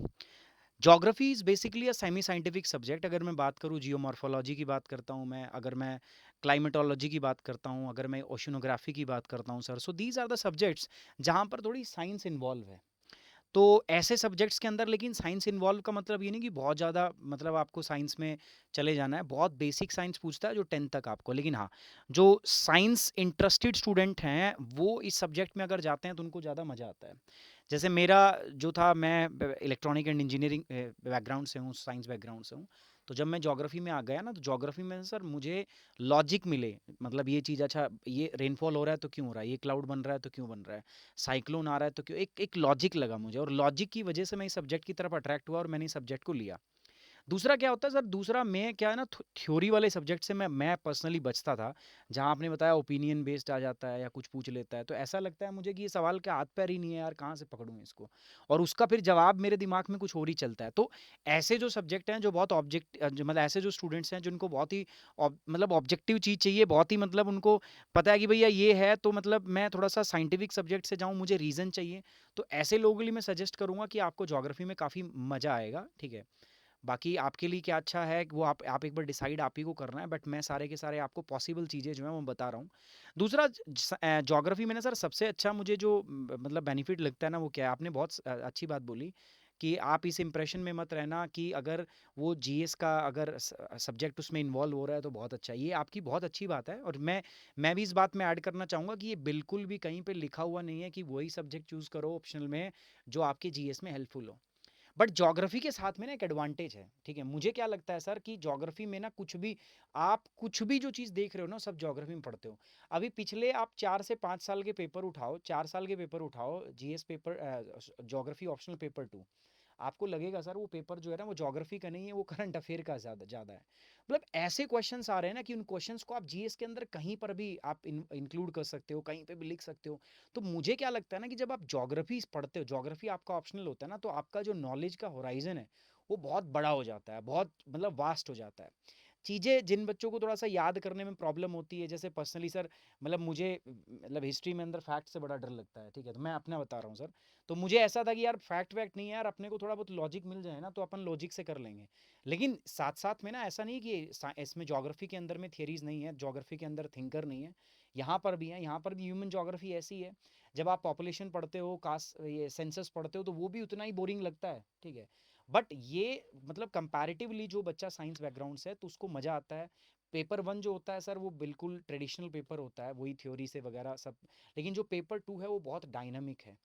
Geography is basically a semi scientific subject. अगर मैं बात करूँ जियोमॉर्फोलॉजी की बात करता हूँ मैं, अगर मैं क्लाइमेटोलॉजी की बात करता हूँ, अगर मैं ओशनोग्राफी की बात करता हूँ sir, so these are the subjects जहाँ पर थोड़ी साइंस इन्वॉल्व है। तो ऐसे सब्जेक्ट्स के अंदर लेकिन साइंस इन्वॉल्व का मतलब ये नहीं कि बहुत ज़्यादा मतलब आपको साइंस में चले जाना है। बहुत बेसिक साइंस पूछता है जो 10th तक आपको, लेकिन हाँ, जो साइंस इंटरेस्टेड स्टूडेंट हैं वो इस सब्जेक्ट में अगर जाते हैं तो उनको ज़्यादा मज़ा आता है। जैसे मेरा जो था, मैं इलेक्ट्रॉनिक एंड इंजीनियरिंग बैकग्राउंड से हूँ, साइंस बैकग्राउंड से हूँ। तो जब मैं ज्योग्राफी में आ गया ना, तो ज्योग्राफी में सर मुझे लॉजिक मिले, मतलब ये चीज़, अच्छा ये रेनफॉल हो रहा है तो क्यों हो रहा है, ये क्लाउड बन रहा है तो क्यों बन रहा है, साइक्लोन आ रहा है तो क्यों, एक एक लॉजिक लगा मुझे, और लॉजिक की वजह से मैं इस सब्जेक्ट की तरफ अट्रैक्ट हुआ और मैंने इस सब्जेक्ट को लिया। दूसरा क्या होता है सर, दूसरा मैं क्या है ना, थ्योरी वाले सब्जेक्ट से मैं पर्सनली बचता था, जहाँ आपने बताया ओपिनियन बेस्ड आ जाता है या कुछ पूछ लेता है, तो ऐसा लगता है मुझे कि ये सवाल के हाथ पैर ही नहीं है यार, कहाँ से पकड़ूँ इसको, और उसका फिर जवाब मेरे दिमाग में कुछ और ही चलता है। तो ऐसे जो सब्जेक्ट हैं जो बहुत मतलब ऐसे जो स्टूडेंट्स हैं जिनको बहुत ही मतलब ऑब्जेक्टिव चीज़ चाहिए, बहुत ही मतलब उनको पता है कि भैया ये है, तो मतलब मैं थोड़ा सा साइंटिफिक सब्जेक्ट से जाऊँ, मुझे रीज़न चाहिए, तो ऐसे लोगों के लिए मैं सजेस्ट करूँगा कि आपको ज्योग्राफी में काफ़ी मज़ा आएगा, ठीक है। बाकी आपके लिए क्या अच्छा है वो आप एक बार डिसाइड आप ही को करना है, बट मैं सारे के सारे आपको पॉसिबल चीज़ें जो है वो बता रहा हूँ। दूसरा, ज्योग्राफी में ना सर सबसे अच्छा मुझे जो मतलब बेनिफिट लगता है ना, वो क्या है, आपने बहुत अच्छी बात बोली कि आप इस इम्प्रेशन में मत रहना कि अगर वो जीएस का अगर सब्जेक्ट उसमें इन्वॉल्व हो रहा है तो बहुत अच्छा है। ये आपकी बहुत अच्छी बात है, और मैं भी इस बात में ऐड करना चाहूँगा कि ये बिल्कुल भी कहीं पे लिखा हुआ नहीं है कि वही सब्जेक्ट चूज़ करो ऑप्शनल में जो आपके जीएस में हेल्पफुल हो। बट ज्योग्राफी के साथ में ना एक एडवांटेज है, ठीक है। मुझे क्या लगता है सर कि ज्योग्राफी में ना कुछ भी जो चीज़ देख रहे हो ना, सब ज्योग्राफी में पढ़ते हो। अभी पिछले आप 4 से 5 साल के पेपर उठाओ, 4 साल के पेपर उठाओ, GS paper, geography optional paper 2, आपको लगेगा सर वो पेपर जो है ना वो ज्योग्राफी का नहीं है, वो करंट अफेयर का ज़्यादा ज़्यादा है। मतलब ऐसे क्वेश्चंस आ रहे हैं ना कि उन क्वेश्चंस को आप जीएस के अंदर कहीं पर भी आप इंक्लूड कर सकते हो, कहीं पे भी लिख सकते हो। तो मुझे क्या लगता है ना कि जब आप ज्योग्राफी पढ़ते हो, ज्योग्राफी आपका ऑप्शनल होता है ना, तो आपका जो नॉलेज का होराइजन है वो बहुत बड़ा हो जाता है, बहुत मतलब वास्ट हो जाता है। चीज़ें जिन बच्चों को थोड़ा सा याद करने में प्रॉब्लम होती है, जैसे पर्सनली सर, मतलब मुझे मतलब हिस्ट्री में अंदर फैक्ट से बड़ा डर लगता है, ठीक है, तो मैं अपना बता रहा हूँ सर। तो मुझे ऐसा था कि यार फैक्ट वैक्ट नहीं है यार, अपने को थोड़ा बहुत लॉजिक मिल जाए ना तो अपन लॉजिक से कर लेंगे। लेकिन साथ साथ में ना ऐसा नहीं कि इसमें ज्योग्राफी के अंदर में थियरीज नहीं है, ज्योग्राफी के अंदर थिंकर नहीं है, यहाँ पर भी है, यहाँ पर भी ह्यूमन ज्योग्राफी ऐसी है। जब आप पॉपुलेशन पढ़ते हो, कास्ट ये सेंसस पढ़ते हो, तो वो भी उतना ही बोरिंग लगता है, ठीक है। बट ये मतलब कंपैरेटिवली जो बच्चा साइंस बैकग्राउंड से है तो उसको मज़ा आता है। पेपर 1 जो होता है सर वो बिल्कुल ट्रेडिशनल पेपर होता है, वही थ्योरी से वगैरह सब। लेकिन जो पेपर 2 है वो बहुत डायनामिक है।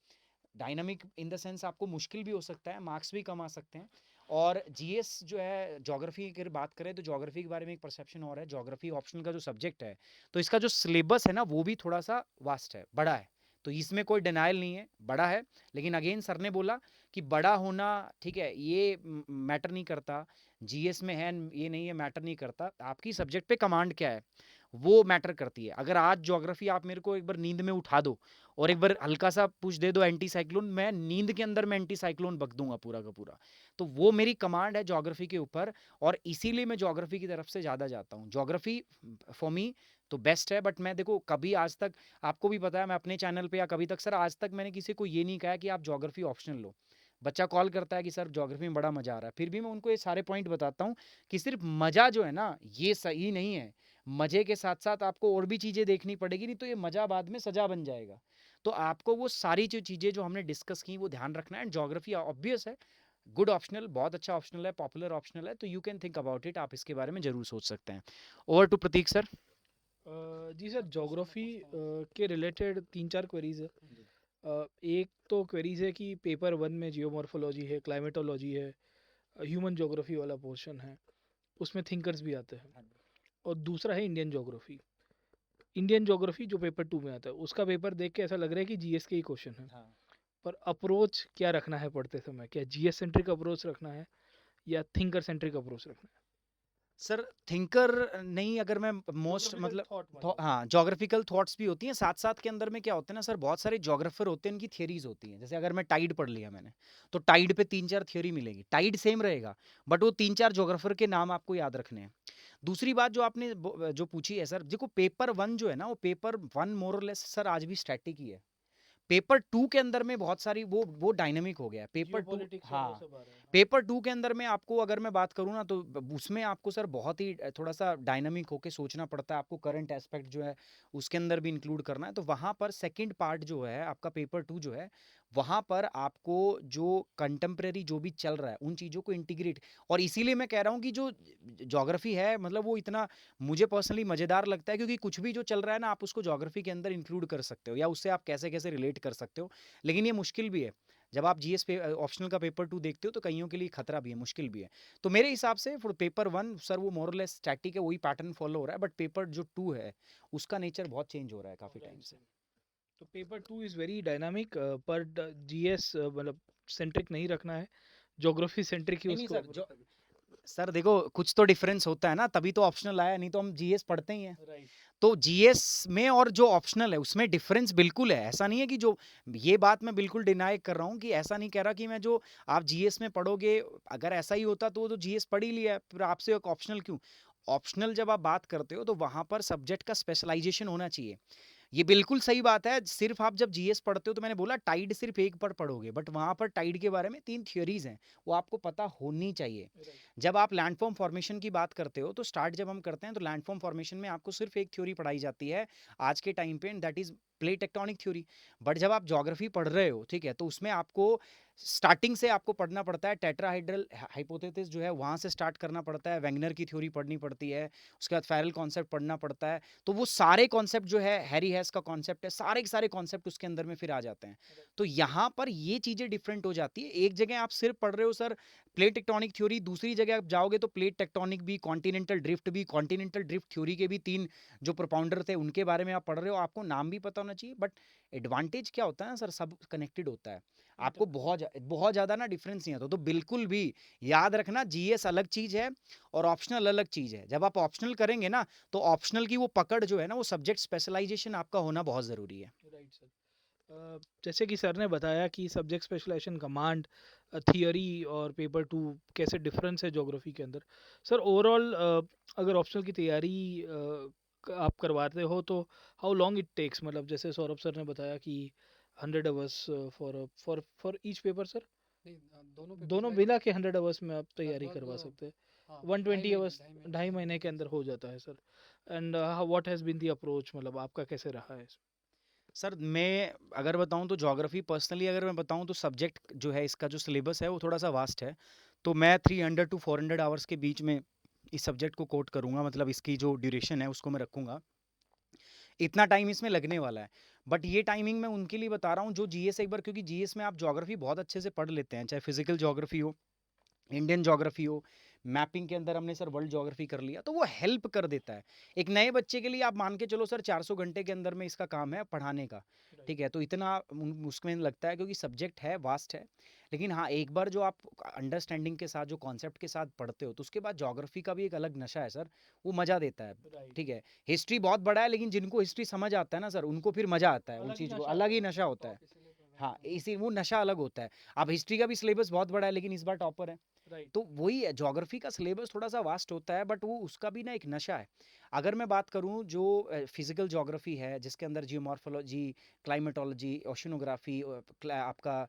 डायनामिक इन द सेंस आपको मुश्किल भी हो सकता है, मार्क्स भी कम आ सकते हैं। और जीएस जो है, ज्योग्राफी की अगर बात करें तो ज्योग्राफी के बारे में एक परसेप्शन और है, ज्योग्राफी ऑप्शनल का जो सब्जेक्ट है तो इसका जो सिलेबस है ना वो भी थोड़ा सा वास्ट है, बड़ा है। तो इसमें कोई डिनाइल नहीं है, बड़ा है। लेकिन अगेन सर ने बोला कि बड़ा होना, ठीक है, ये मैटर नहीं करता। जीएस में है ये नहीं है, मैटर नहीं करता, आपकी सब्जेक्ट पे कमांड क्या है वो मैटर करती है। अगर आज ज्योग्राफी आप मेरे को एक बार नींद में उठा दो और एक बार हल्का सा पुश दे दो एंटी साइक्लोन, मैं नींद के अंदर मैं एंटी साइक्लोन बक दूंगा पूरा का पूरा। तो वो मेरी कमांड है ज्योग्राफी के ऊपर, और इसीलिए मैं ज्योग्राफी की तरफ से ज़्यादा जाता हूँ। ज्योग्राफी फॉर मी तो बेस्ट है। बट मैं देखो कभी आज तक, आपको भी पता है, मैं अपने चैनल पे या कभी तक सर आज तक मैंने किसी को ये नहीं कहा कि आप ज्योग्राफी ऑप्शनल लो। बच्चा कॉल करता है कि सर ज्योग्राफी में बड़ा मजा आ रहा है, फिर भी मैं उनको ये सारे पॉइंट बताता हूँ कि सिर्फ मजा जो है ना ये सही नहीं है, मजे के साथ साथ आपको और भी चीजें देखनी पड़ेगी, नहीं तो ये मजा बाद में सजा बन जाएगा। तो आपको वो सारी जो चीजें जो हमने डिस्कस की वो ध्यान रखना है। एंड ज्योग्राफी ऑब्वियस है, गुड ऑप्शनल, बहुत अच्छा ऑप्शनल है, पॉपुलर ऑप्शनल है, तो you can think about it, आप इसके बारे में जरूर सोच सकते हैं। Over to Pratik sir. जी सर, ज्योग्राफी के रिलेटेड 3-4 क्वेरीज है। एक तो क्वेरीज है कि पेपर 1 में जियोमॉर्फोलॉजी है, क्लाइमेटोलॉजी है, ह्यूमन ज्योग्राफी वाला पोर्शन है, उसमें थिंकर्स भी आते हैं। और दूसरा है इंडियन ज्योग्राफी। इंडियन ज्योग्राफी जो पेपर 2 में आता है, उसका पेपर देख के ऐसा लग रहा है कि जीएस के ही क्वेश्चन है। पर अप्रोच क्या रखना है पढ़ते समय? क्या जीएस सेंट्रिक अप्रोच रखना है या थिंकर सेंट्रिक अप्रोच रखना है? सर थिंकर नहीं, अगर मैं मोस्ट मतलब हाँ जोग्राफिकल थॉट्स भी होती हैं साथ साथ के अंदर में। क्या होते हैं ना सर, बहुत सारे जोग्राफर होते हैं, उनकी थियरीज होती हैं। जैसे अगर मैं टाइड पढ़ लिया मैंने, तो टाइड पे 3-4 थ्योरी मिलेगी, टाइड सेम रहेगा बट वो 3-4 जोग्राफर के नाम आपको याद रखने हैं। दूसरी बात जो आपने जो पूछी है सर, देखो पेपर 1 जो है ना, वो पेपर 1 मोर और लेस सर आज भी स्टैटिक ही है। पेपर 2 के अंदर में बहुत सारी वो डायनामिक हो गया है। पेपर 2, हाँ पेपर 2 के अंदर में आपको अगर मैं बात करूँ ना, तो उसमें आपको सर बहुत ही थोड़ा सा डायनामिक होके सोचना पड़ता है। आपको करंट एस्पेक्ट जो है उसके अंदर भी इंक्लूड करना है। तो वहाँ पर सेकंड पार्ट जो है आपका पेपर 2 जो है, वहाँ पर आपको जो कंटेम्प्रेरी जो भी चल रहा है उन चीज़ों को इंटीग्रेट, और इसीलिए मैं कह रहा हूँ कि जो ज्योग्राफी है मतलब वो इतना मुझे पर्सनली मज़ेदार लगता है, क्योंकि कुछ भी जो चल रहा है ना आप उसको ज्योग्राफी के अंदर इंक्लूड कर सकते हो या उससे आप कैसे कैसे रिलेट कर सकते हो। लेकिन ये मुश्किल भी है। जब आप जीएस पे ऑप्शनल का पेपर 2 देखते हो तो कईयों के लिए खतरा भी है, मुश्किल भी है। तो मेरे हिसाब से फॉर पेपर 1 सर वो मोर और लेस स्टैटिक है, वही पैटर्न फॉलो हो रहा है। बट पेपर जो 2 है उसका नेचर बहुत चेंज हो रहा है काफ़ी टाइम से। तो पेपर 2 इज़ वेरी डायनामिक, पर जीएस मतलब सेंट्रिक नहीं रखना है, ज्योग्राफी सेंट्रिक ही नहीं नहीं उसको सर, जो सर देखो कुछ तो डिफरेंस होता है ना, तभी तो ऑप्शनल आया, नहीं तो हम जीएस पढ़ते ही हैं। राइट। तो जीएस में और जो ऑप्शनल है उसमें डिफरेंस बिल्कुल है। ऐसा नहीं है कि जो, ये बात मैं बिल्कुल डिनाई कर रहा हूँ कि ऐसा नहीं कह रहा कि मैं जो आप जीएस में पढ़ोगे, अगर ऐसा ही होता तो वो तो जीएस पढ़ ही लिया है, फिर आपसे एक ऑप्शनल क्यों? ऑप्शनल जब आप बात करते हो तो वहां पर सब्जेक्ट का स्पेशलाइजेशन होना चाहिए। ये बिल्कुल सही बात है। सिर्फ आप जब जीएस पढ़ते हो तो मैंने बोला टाइड सिर्फ एक पर पढ़ोगे, बट वहां पर टाइड के बारे में 3 थ्योरीज हैं, वो आपको पता होनी चाहिए। जब आप लैंडफॉर्म फॉर्मेशन की बात करते हो तो स्टार्ट जब हम करते हैं तो लैंडफॉर्म फॉर्मेशन में आपको सिर्फ एक थ्योरी पढ़ाई जाती है आज के टाइम पे, and that is plate tectonic theory. But जब आप ज्योग्राफी पढ़ रहे हो, ठीक है, तो उसमें आपको स्टार्टिंग से आपको पढ़ना पड़ता है टेट्राहाइड्रल हाइपोथेसिस जो है वहां से स्टार्ट करना पड़ता है, वेगनर की थ्योरी पढ़नी पड़ती है, उसके बाद फेरल कॉन्सेप्ट पढ़ना पड़ता है। तो वो सारे कॉन्सेप्ट जो है, हैरी हैस का कॉन्सेप्ट है, सारे के सारे कॉन्सेप्ट उसके अंदर में फिर आ जाते हैं। तो यहाँ पर ये चीजें डिफरेंट हो जाती है। एक जगह आप सिर्फ पढ़ रहे हो सर प्लेट टेक्टोनिक थ्योरी, दूसरी जगह आप जाओगे तो प्लेट टेक्टोनिक भी, कॉन्टिनेंटल ड्रिफ्ट भी, कॉन्टिनेंटल ड्रिफ्ट थ्योरी के भी 3 जो प्रोपाउंडर थे उनके बारे में आप पढ़ रहे हो, आपको नाम भी पता होना चाहिए। बट एडवांटेज क्या होता है ना सर, सब कनेक्टेड होता है, आपको बहुत ज्यादा ना डिफरेंस नहीं आता। तो बिल्कुल भी याद रखना, जीएस अलग चीज है और ऑप्शनल अलग चीज है। जब आप ऑप्शनल करेंगे ना तो ऑप्शनल की वो पकड़ जो है ना, वो सब्जेक्ट स्पेशलाइजेशन आपका होना बहुत जरूरी है। Right sir. जैसे कि सर ने बताया कि सब्जेक्ट स्पेशलाइजेशन, कमांड, थियरी और पेपर 2 कैसे डिफरेंस है ज्योग्राफी के अंदर। सर ओवरऑल अगर ऑप्शनल की तैयारी आप करवाते हो तो हाउ लॉन्ग इट टेक्स? मतलब जैसे सौरभ सर ने बताया कि 100 hours for each paper sir, नहीं, दोनों पेपर दोनों वाइज मिला के 100 आवर्स में आप तैयारी लगभग करवा सकते हैं। हाँ 120 आवर्स 2.5 ढाई महीने के अंदर हो जाता है sir. And what has been the approach, मतलब आपका कैसे रहा है? सर मैं अगर बताऊं तो ज्योग्राफी पर्सनली अगर मैं बताऊं तो सब्जेक्ट जो है इसका जो सिलेबस है वो थोड़ा सा वास्ट है। तो मैं 300 टू 400 आवर्स के बीच में इस सब्जेक्ट को कोट करूंगा, मतलब इसकी जो ड्यूरेशन है उसको मैं रखूंगा, इतना टाइम इसमें लगने वाला है। बट ये टाइमिंग मैं उनके लिए बता रहा हूँ जो जीएस एक बार, क्योंकि जीएस में आप ज्योग्राफी बहुत अच्छे से पढ़ लेते हैं, चाहे फिजिकल ज्योग्राफी हो, इंडियन ज्योग्राफी हो, मैपिंग के अंदर हमने सर वर्ल्ड ज्योग्राफी कर लिया, तो वो हेल्प कर देता है। एक नए बच्चे के लिए आप मान के चलो सर 400 घंटे के अंदर में इसका काम है पढ़ाने का, ठीक है, तो इतना उसमें लगता है क्योंकि सब्जेक्ट है, वास्ट है। लेकिन हाँ, एक बार जो आप अंडरस्टैंडिंग के साथ, जो कॉन्सेप्ट के साथ पढ़ते हो, तो उसके बाद ज्योग्राफी का भी एक अलग नशा है सर, वो मजा देता है। राइट, ठीक है, हिस्ट्री बहुत बड़ा है, लेकिन जिनको हिस्ट्री समझ आता है ना सर, उनको फिर मजा आता है उन अलग ही चीज़ को, नशा अलग होता ही है। नशा होता है। टॉप इसीलिए प्रोवाइड हाँ, किया इसी वो नशा अलग होता है। अब हिस्ट्री का भी सिलेबस बहुत बड़ा है, लेकिन इस बार टॉपर है। राइट, तो वही है, ज्योग्राफी का सिलेबस थोड़ा सा वास्ट होता है, बट वो उसका भी ना एक नशा है। अगर मैं बात करूं जो फिजिकल ज्योग्राफी है, जिसके अंदर जियोमॉर्फोलॉजी, क्लाइमेटोलॉजी, ओशनोग्राफी, आपका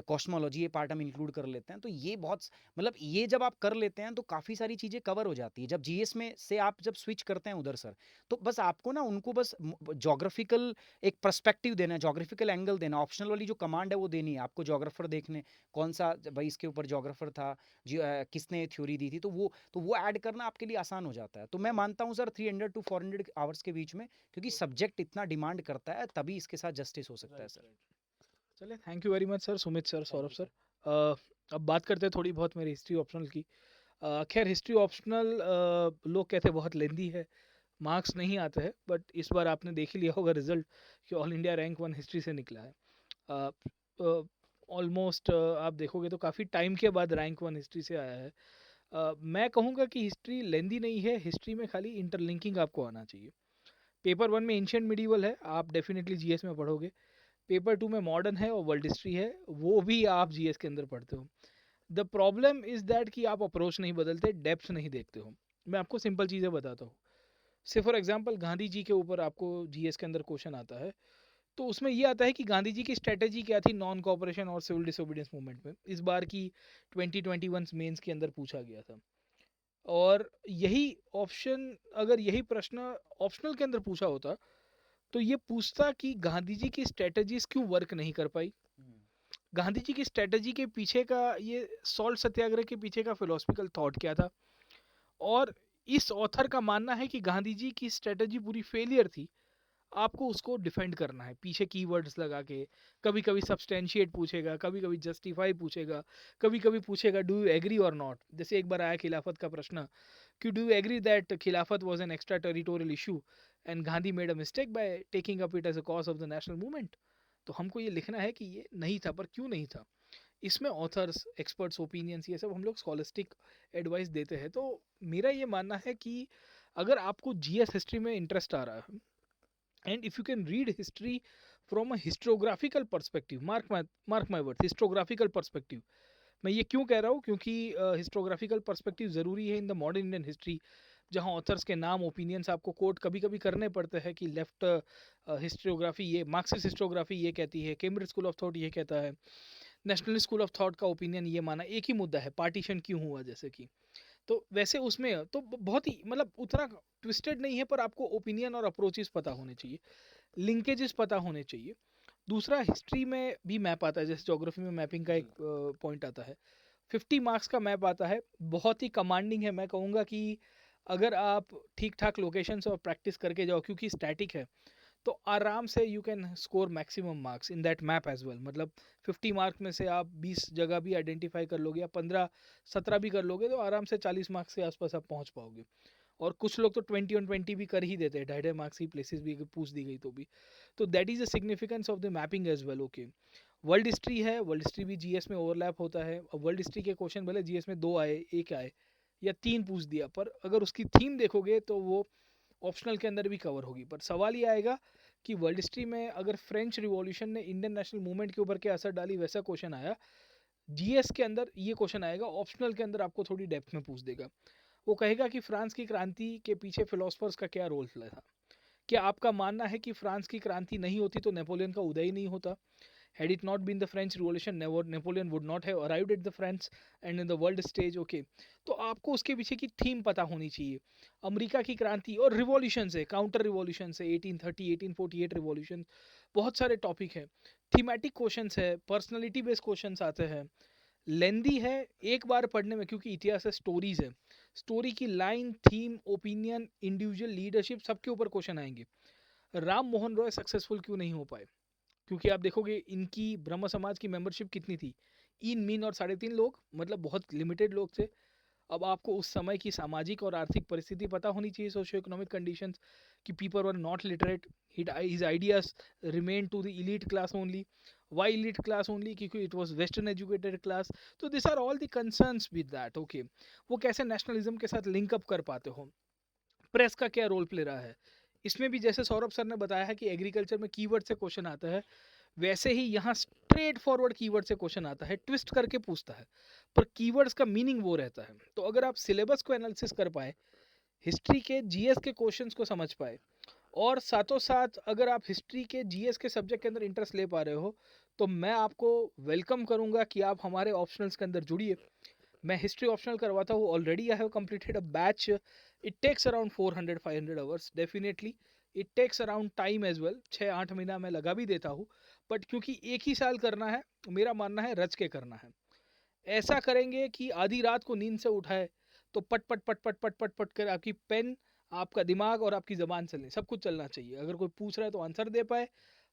कॉस्मोलॉजी, ये पार्ट हम इंक्लूड कर लेते हैं, तो ये बहुत मतलब ये जब आप कर लेते हैं तो काफ़ी सारी चीज़ें कवर हो जाती है। जब जीएस में से आप जब स्विच करते हैं उधर सर, तो बस आपको ना उनको बस ज्योग्राफिकल एक पर्सपेक्टिव देना है, ज्योग्राफिकल एंगल देना, ऑप्शनल वाली जो कमांड है वो देनी है आपको, ज्योग्राफर देखने कौन सा भाई इसके ऊपर ज्योग्राफर था, किसने थ्योरी दी थी, तो वो ऐड करना आपके लिए आसान हो जाता है। तो मैं मानता हूँ सर 300 टू 400 आवर्स के बीच में, क्योंकि सब्जेक्ट इतना डिमांड करता है, तभी इसके साथ जस्टिस हो सकता है राइट, सर। राइट। चलिए, thank you very much sir, Sumit sir, thank Saurabh you sir. Sir. अब बात करते हैं थोड़ी बहुत मेरी हिस्ट्री ऑप्शनल की। खैर हिस्ट्री ऑप्शनल लोग कहते हैं बहुत लेंदी है, मार्क्स नहीं आते हैं, बट इस बार आपने देख ही लिया होगा रिजल्ट कि ऑल इंडिया रैंक 1 हिस्ट्री से निकला है। ऑलमोस्ट आप देखोगे तो काफ़ी टाइम के बाद रैंक 1 हिस्ट्री से आया है। मैं कहूँगा कि हिस्ट्री लेंदी नहीं है, हिस्ट्री में खाली इंटरलिंकिंग आपको आना चाहिए। पेपर 1 में एंशियंट मिडीवल है, आप डेफिनेटली जीएस में पढ़ोगे। पेपर 2 में मॉडर्न है और वर्ल्ड हिस्ट्री है, वो भी आप जीएस के अंदर पढ़ते हो। द प्रॉब्लम इज दैट कि आप अप्रोच नहीं बदलते, डेप्थ नहीं देखते हो। मैं आपको सिंपल चीज़ें बताता हूँ। से फॉर एग्जांपल गांधी जी के ऊपर आपको जीएस के अंदर क्वेश्चन आता है, तो उसमें ये आता है कि गांधी जी की स्ट्रेटेजी क्या थी नॉन कॉपरेशन और सिविल डिसोबीडियंस मूवमेंट में। इस बार की 2021 मेंस के अंदर पूछा गया था। और यही ऑप्शन, अगर यही प्रश्न ऑप्शनल के अंदर पूछा होता तो ये पूछता कि गांधी जी की स्ट्रेटजीज क्यों वर्क नहीं कर पाई। गांधी जी की स्ट्रेटजी के पीछे का, ये सॉल्ट सत्याग्रह के पीछे का फिलोसफिकल थॉट क्या था। और इस ऑथर का मानना है कि गांधी जी की स्ट्रेटजी पूरी फेलियर थी, आपको उसको डिफेंड करना है पीछे कीवर्ड्स लगा के। कभी कभी सब्सटेंशिएट पूछेगा, कभी कभी जस्टिफाई पूछेगा, कभी कभी पूछेगा डू यू एग्री और नॉट। जैसे एक बार आया खिलाफत का प्रश्न कि do you agree that Khilafat was an extra territorial issue and Gandhi made a mistake by taking up it as a cause of the national movement. तो हमको ये लिखना है कि ये नहीं था, पर क्यों नहीं था। इसमें ऑथर्स, एक्सपर्ट्स ओपिनियंस, ये सब हम लोग स्कॉलिस्टिक एडवाइस देते हैं। तो मेरा ये मानना है कि अगर आपको जीएस हिस्ट्री में इंटरेस्ट आ रहा है, and if you can read history from a historiographical perspective, mark my words, historiographical perspective। मैं ये क्यों कह रहा हूँ, क्योंकि हिस्टोग्राफिकल पर्सपेक्टिव ज़रूरी है in the modern Indian history, जहाँ ऑथर्स के नाम, ओपिनियंस आपको कोट कभी कभी करने पड़ते हैं कि लेफ्ट हिस्टोग्राफी ये, मार्क्सिस्ट हिस्टोग्राफी ये कहती है, कैम्ब्रिज स्कूल ऑफ थॉट ये कहता है, नेशनल स्कूल ऑफ थॉट का ओपिनियन ये माना। एक ही मुद्दा है, पार्टीशन क्यों हुआ, जैसे कि। तो वैसे उसमें तो बहुत ही मतलब उतना ट्विस्टेड नहीं है, पर आपको ओपिनियन और अप्रोचेस पता होने चाहिए, लिंकेजेस पता होने चाहिए। दूसरा, हिस्ट्री में भी मैप आता है, जैसे ज्योग्राफी में मैपिंग का एक पॉइंट आता है। 50 मार्क्स का मैप आता है, बहुत ही कमांडिंग है। मैं कहूँगा कि अगर आप ठीक ठाक लोकेशन से और प्रैक्टिस करके जाओ, क्योंकि स्टैटिक है, तो आराम से you can score maximum marks in that map as well. मतलब 50 मार्क्स में से आप 20 जगह भी आइडेंटिफाई कर लोगे या 15-17 भी कर लोगे, तो आराम से 40 मार्क्स के आसपास आप पहुंच पाओगे। और कुछ लोग तो 20 और 20 भी कर ही देते हैं, 2.5 मार्क्स की प्लेसेस भी अगर पूछ दी गई तो भी। तो that is the significance of the mapping as well. Okay, world history है, वर्ल्ड हिस्ट्री भी जीएस में ओवरलैप होता है। और वर्ल्ड हिस्ट्री के क्वेश्चन भले जीएस में 2 आए, 1 आए या 3 पूछ दिया, पर अगर उसकी थीम देखोगे तो वो ऑप्शनल के अंदर भी कवर होगी। पर सवाल ये आएगा कि वर्ल्ड हिस्ट्री में अगर फ्रेंच रिवॉल्यूशन ने इंडियन नेशनल मूवमेंट के ऊपर क्या असर डाली, वैसा क्वेश्चन आया, जीएस के अंदर ये क्वेश्चन आएगा, ऑप्शनल के अंदर आपको थोड़ी डेप्थ में पूछ देगा। वो कहेगा कि फ्रांस की क्रांति के पीछे फिलोसफर्स का क्या रोल था। क्या आपका मानना है कि फ्रांस की क्रांति नहीं होती तो नेपोलियन का उदय ही नहीं होता? Had it not been the French Revolution, Napoleon would not have arrived at the France and in the world stage। Okay, तो आपको उसके पीछे की थीम पता होनी चाहिए। अमेरिका की क्रांति और रिवॉल्यूशन से, काउंटर रिवॉल्यूशन से, 1830 1848 रिवॉल्यूशन, बहुत सारे टॉपिक हैं। थीमेटिक क्वेश्चंस है, पर्सनालिटी बेस्ड क्वेश्चंस आते हैं। लेंदी है एक बार पढ़ने में, क्योंकि इतिहास है, स्टोरीज है, स्टोरी की line, theme, opinion, individual leadership, सबके ऊपर क्वेश्चन आएंगे। राम मोहन रॉय सक्सेसफुल क्यों नहीं हो पाए? क्योंकि आप देखोगे इनकी ब्रह्म समाज की मेंबरशिप कितनी थी, इन मीन और 3.5 लोग, मतलब बहुत लिमिटेड लोग थे। अब आपको उस समय की सामाजिक और आर्थिक परिस्थिति पता होनी चाहिए, सोशियो इकोनॉमिक कंडीशंस, कि people were not literate, his ideas remain to the elite class only. Why elite class only? क्योंकि it was western educated class. तो this are all the concerns with that. Okay, वो कैसे nationalism के साथ linkup कर पाते हो, press का क्या रोल प्ले रहा है इसमें भी. जैसे सौरभ सर ने बताया है कि एग्रीकल्चर में कीवर्ड से क्वेश्चन आता है, वैसे ही यहाँ स्ट्रेट फॉरवर्ड कीवर्ड से क्वेश्चन आता है, ट्विस्ट करके पूछता है, पर कीवर्ड्स का मीनिंग वो रहता है. तो अगर आप सिलेबस को एनालिसिस कर पाए, हिस्ट्री के जीएस के क्वेश्चंस को समझ पाए, और साथों साथ अगर आप हिस्ट्री के जीएस के सब्जेक्ट के अंदर इंटरेस्ट ले पा रहे हो, तो मैं आपको वेलकम करूंगा कि आप हमारे ऑप्शनल्स के अंदर जुड़िए. मैं हिस्ट्री ऑप्शनल करवाता हूँ. Already I have completed a batch. It takes around 400-500 hours. Definitely it takes around time as well. 6-8 महीना मैं लगा भी देता हूँ, बट क्योंकि एक ही साल करना है, मेरा मानना है रच के करना है. ऐसा करेंगे कि आधी रात को नींद से उठाए तो पट पट पट पट पट पट पट कर आपकी पेन, आपका दिमाग और आपकी ज़बान चले, सब कुछ चलना चाहिए. अगर कोई पूछ रहा है तो आंसर दे पाए,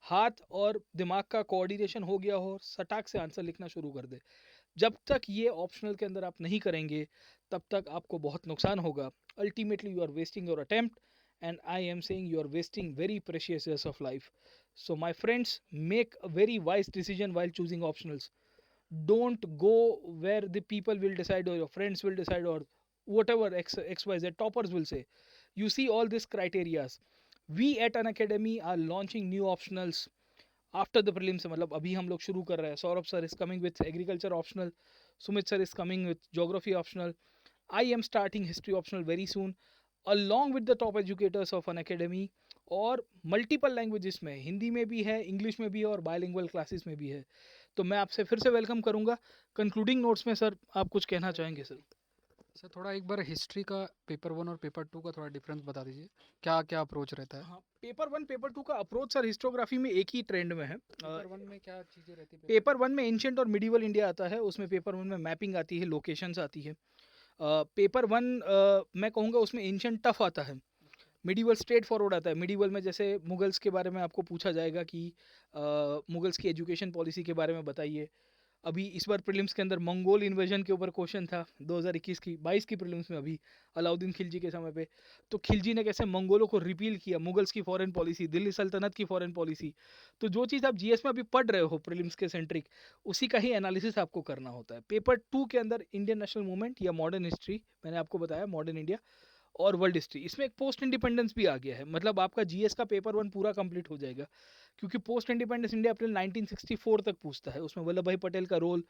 हाथ और दिमाग का कोऑर्डिनेशन हो गया हो, सटाक से आंसर लिखना शुरू कर दे. जब तक ये ऑप्शनल के अंदर आप नहीं करेंगे, तब तक आपको बहुत नुकसान होगा. Ultimately you are wasting your attempt, and I am saying you are wasting very precious years of life. So my friends, make a very wise decision while choosing optionals. Don't go where the people will decide or your friends will decide or whatever xyz toppers will say. You see all these criterias. We at an academy are launching new optionals after the prelims, मतलब अभी हम लोग शुरू कर रहे हैं. Saurabh sir is coming with agriculture optional, Sumit sir is coming with geography optional, I am starting history optional very soon along with the top educators of an academy. और multiple languages में, हिंदी में भी है, इंग्लिश में भी है और बायलिंगुअल क्लासेस में भी है. तो मैं आपसे फिर से वेलकम करूंगा. कंक्लूडिंग नोट्स में सर आप कुछ कहना चाहेंगे सर? सर थोड़ा एक बार हिस्ट्री का पेपर 1 और पेपर 2 का थोड़ा डिफरेंस बता दीजिए, क्या क्या अप्रोच रहता है? हाँ, पेपर 1 पेपर 2 का अप्रोच सर हिस्टोग्राफी में एक ही ट्रेंड में है. पेपर 1 में क्या चीज़ें रहती है? पेपर 1 में एंशिएंट और मिडिवल इंडिया आता है, उसमें पेपर 1 में मैपिंग आती है, लोकेशंस आती है. पेपर 1 मैं कहूँगा उसमें एंशिएंट टफ आता है, मिडिवल स्ट्रेट फॉरवर्ड आता है. मिडिवल में जैसे मुगल्स के बारे में आपको पूछा जाएगा कि मुगल्स की एजुकेशन पॉलिसी के बारे में बताइए. अभी इस बार प्रीलिम्स के अंदर मंगोल इन्वेजन के ऊपर क्वेश्चन था 2021 की 22 की प्रीलिम्स में, अभी अलाउद्दीन खिलजी के समय पे. तो खिलजी ने कैसे मंगोलों को रिपील किया, मुगल्स की फॉरेन पॉलिसी, दिल्ली सल्तनत की फॉरेन पॉलिसी. तो जो चीज़ आप जीएस में अभी पढ़ रहे हो प्रीलिम्स के सेंट्रिक, उसी का ही एनालिसिस आपको करना होता है. पेपर 2 के अंदर इंडियन नेशनल मूवमेंट या मॉडर्न हिस्ट्री, मैंने आपको बताया मॉडर्न इंडिया और वर्ल्ड हिस्ट्री. इसमें एक पोस्ट इंडिपेंडेंस भी आ गया है, मतलब आपका जीएस का पेपर 1 पूरा कंप्लीट हो जाएगा, क्योंकि पोस्ट इंडिपेंडेंस इंडिया अप्रैल 1964 तक पूछता है. उसमें वल्लभ भाई पटेल का role,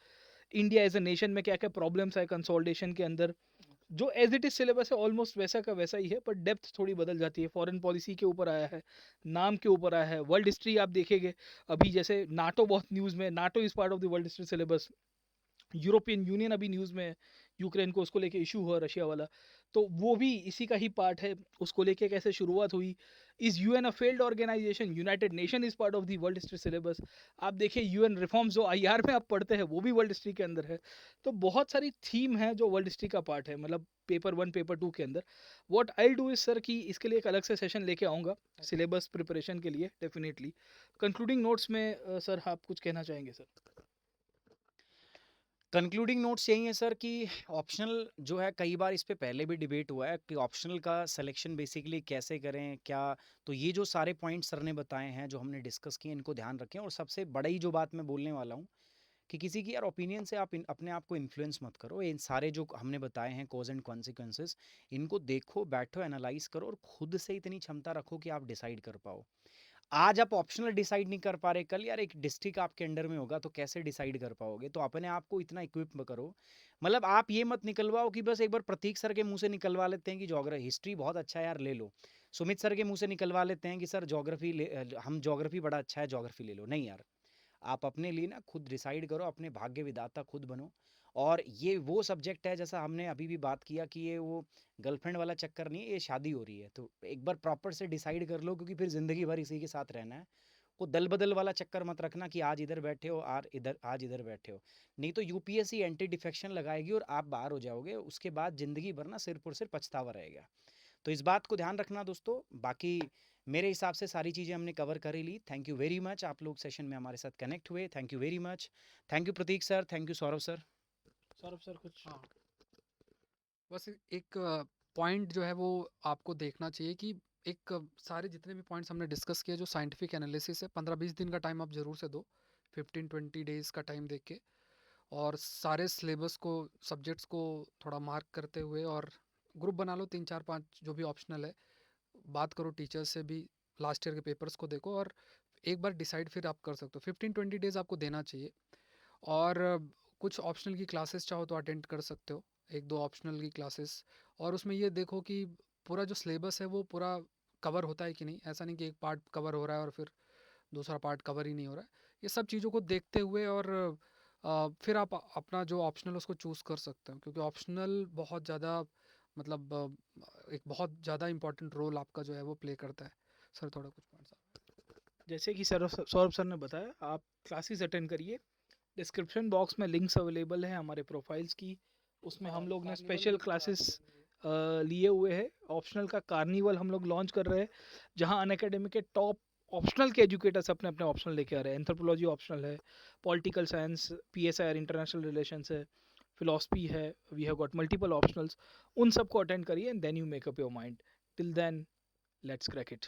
India as a nation में क्या क्या प्रॉब्लम्स है कंसोलिडेशन के अंदर, जो एज इट इज सिलेबस है ऑलमोस्ट वैसा का वैसा ही है, पर डेप्थ थोड़ी बदल जाती है. फॉरेन पॉलिसी के ऊपर आया है, नाम के ऊपर आया है. वर्ल्ड हिस्ट्री आप देखेंगे अभी, जैसे नाटो बहुत न्यूज़ में, NATO is part of the world history syllabus. European union अभी न्यूज़ में है, यूक्रेन को उसको लेके इशू हुआ रशिया वाला, तो वो भी इसी का ही पार्ट है. उसको लेके कैसे शुरुआत हुई, is UN a failed organisation, United Nation is part of the world history syllabus. आप देखिए यूएन रिफॉर्म्स जो आईआर में आप पढ़ते हैं वो भी वर्ल्ड हिस्ट्री के अंदर है. तो बहुत सारी थीम है जो वर्ल्ड हिस्ट्री का पार्ट है, मतलब पेपर 1 पेपर 2 के अंदर. What I do is sir कि इसके लिए एक अलग से सेशन लेके आऊँगा सिलेबस प्रिपरेशन के लिए डेफिनेटली. कंक्लूडिंग नोट्स में सर आप कुछ कहना चाहेंगे सर? कंक्लूडिंग नोट्स यही है सर कि ऑप्शनल जो है, कई बार इस पे पहले भी डिबेट हुआ है कि ऑप्शनल का सिलेक्शन बेसिकली कैसे करें क्या. तो ये जो सारे पॉइंट्स सर ने बताए हैं, जो हमने डिस्कस किए, इनको ध्यान रखें. और सबसे बड़ी जो बात मैं बोलने वाला हूँ कि किसी की यार ओपिनियन से आप अपने आप को इन्फ्लुएंस मत करो. इन सारे जो हमने बताए हैं कॉज एंड कॉन्सिक्वेंसेस, इनको देखो, बैठो, एनालाइज करो और खुद से इतनी क्षमता रखो कि आप डिसाइड कर पाओ. आज आप ऑप्शनल डिसाइड नहीं कर पा रहे, कल यार एक डिस्ट्रिक्ट आपके अंडर में होगा तो कैसे डिसाइड कर पाओगे. तो अपने आप को इतना इक्विप करो. मतलब आप ये मत निकलवाओ कि बस एक बार प्रतीक सर के मुंह से निकलवा लेते हैं कि ज्योग्राफी हिस्ट्री बहुत अच्छा है यार ले लो, सुमित सर के मुंह से निकलवा लेते हैं कि सर ज्योग्राफी हम ज्योग्राफी बड़ा अच्छा है ज्योग्राफी ले लो. नहीं यार, आप अपने लिए ना खुद डिसाइड करो, अपने भाग्य विधाता खुद बनो. और ये वो सब्जेक्ट है, जैसा हमने अभी भी बात किया कि ये वो गर्लफ्रेंड वाला चक्कर नहीं है, ये शादी हो रही है. तो एक बार प्रॉपर से डिसाइड कर लो, क्योंकि फिर ज़िंदगी भर इसी के साथ रहना है. वो दल बदल वाला चक्कर मत रखना कि आज इधर बैठे हो और इधर आज इधर बैठे हो. नहीं तो यूपीएससी एंटी डिफेक्शन लगाएगी और आप बाहर हो जाओगे. उसके बाद ज़िंदगी भर ना सिर्फ और सिर्फ पछतावा रहेगा. तो इस बात को ध्यान रखना दोस्तों. बाकी मेरे हिसाब से सारी चीज़ें हमने कवर कर ही ली. थैंक यू वेरी मच, आप लोग सेशन में हमारे साथ कनेक्ट हुए. Thank you very much. Thank you Pratik sir, thank you Saurabh sir. Saurabh sir कुछ? हाँ बस एक पॉइंट जो है वो आपको देखना चाहिए कि एक सारे जितने भी पॉइंट्स हमने डिस्कस किए जो साइंटिफिक एनालिसिस है 15-20 दिन का टाइम आप ज़रूर से दो 15-20 डेज का टाइम देख के और सारे सिलेबस को सब्जेक्ट्स को थोड़ा मार्क करते हुए और ग्रुप बना लो 3-4-5 जो भी ऑप्शनल है बात करो टीचर्स से भी लास्ट ईयर के पेपर्स को देखो और एक बार डिसाइड फिर आप कर सकते हो 15-20 डेज आपको देना चाहिए और कुछ ऑप्शनल की क्लासेस चाहो तो अटेंड कर सकते हो 1-2 ऑप्शनल की क्लासेस और उसमें ये देखो कि पूरा जो सिलेबस है वो पूरा कवर होता है कि नहीं ऐसा नहीं कि एक पार्ट कवर हो रहा है और फिर दूसरा पार्ट कवर ही नहीं हो रहा है ये सब चीज़ों को देखते हुए और फिर आप अपना जो ऑप्शनल उसको चूज़ कर सकते हो क्योंकि ऑप्शनल बहुत ज़्यादा मतलब एक बहुत ज़्यादा इंपॉर्टेंट रोल आपका जो है वो प्ले करता है सर थोड़ा कुछ पॉइंट्स जैसे कि सौरभ सर ने बताया, आप क्लासेस अटेंड करिए। डिस्क्रिप्शन बॉक्स में लिंक्स अवेलेबल हैं हमारे प्रोफाइल्स की, उसमें हम लोग ने स्पेशल क्लासेस लिए हुए हैं। ऑप्शनल का कार्निवल हम लोग लॉन्च कर रहे हैं, जहां अनअकैडमी के टॉप ऑप्शनल के एजुकेटर्स अपने अपने ऑप्शनल लेके आ रहे हैं। एंथ्रोपोलॉजी ऑप्शनल है, political science, PSIR international relations है, फिलोसफी है, we have got multiple optionals. उन सबको अटेंड करिए and then you make up your mind. Till then, let's crack it.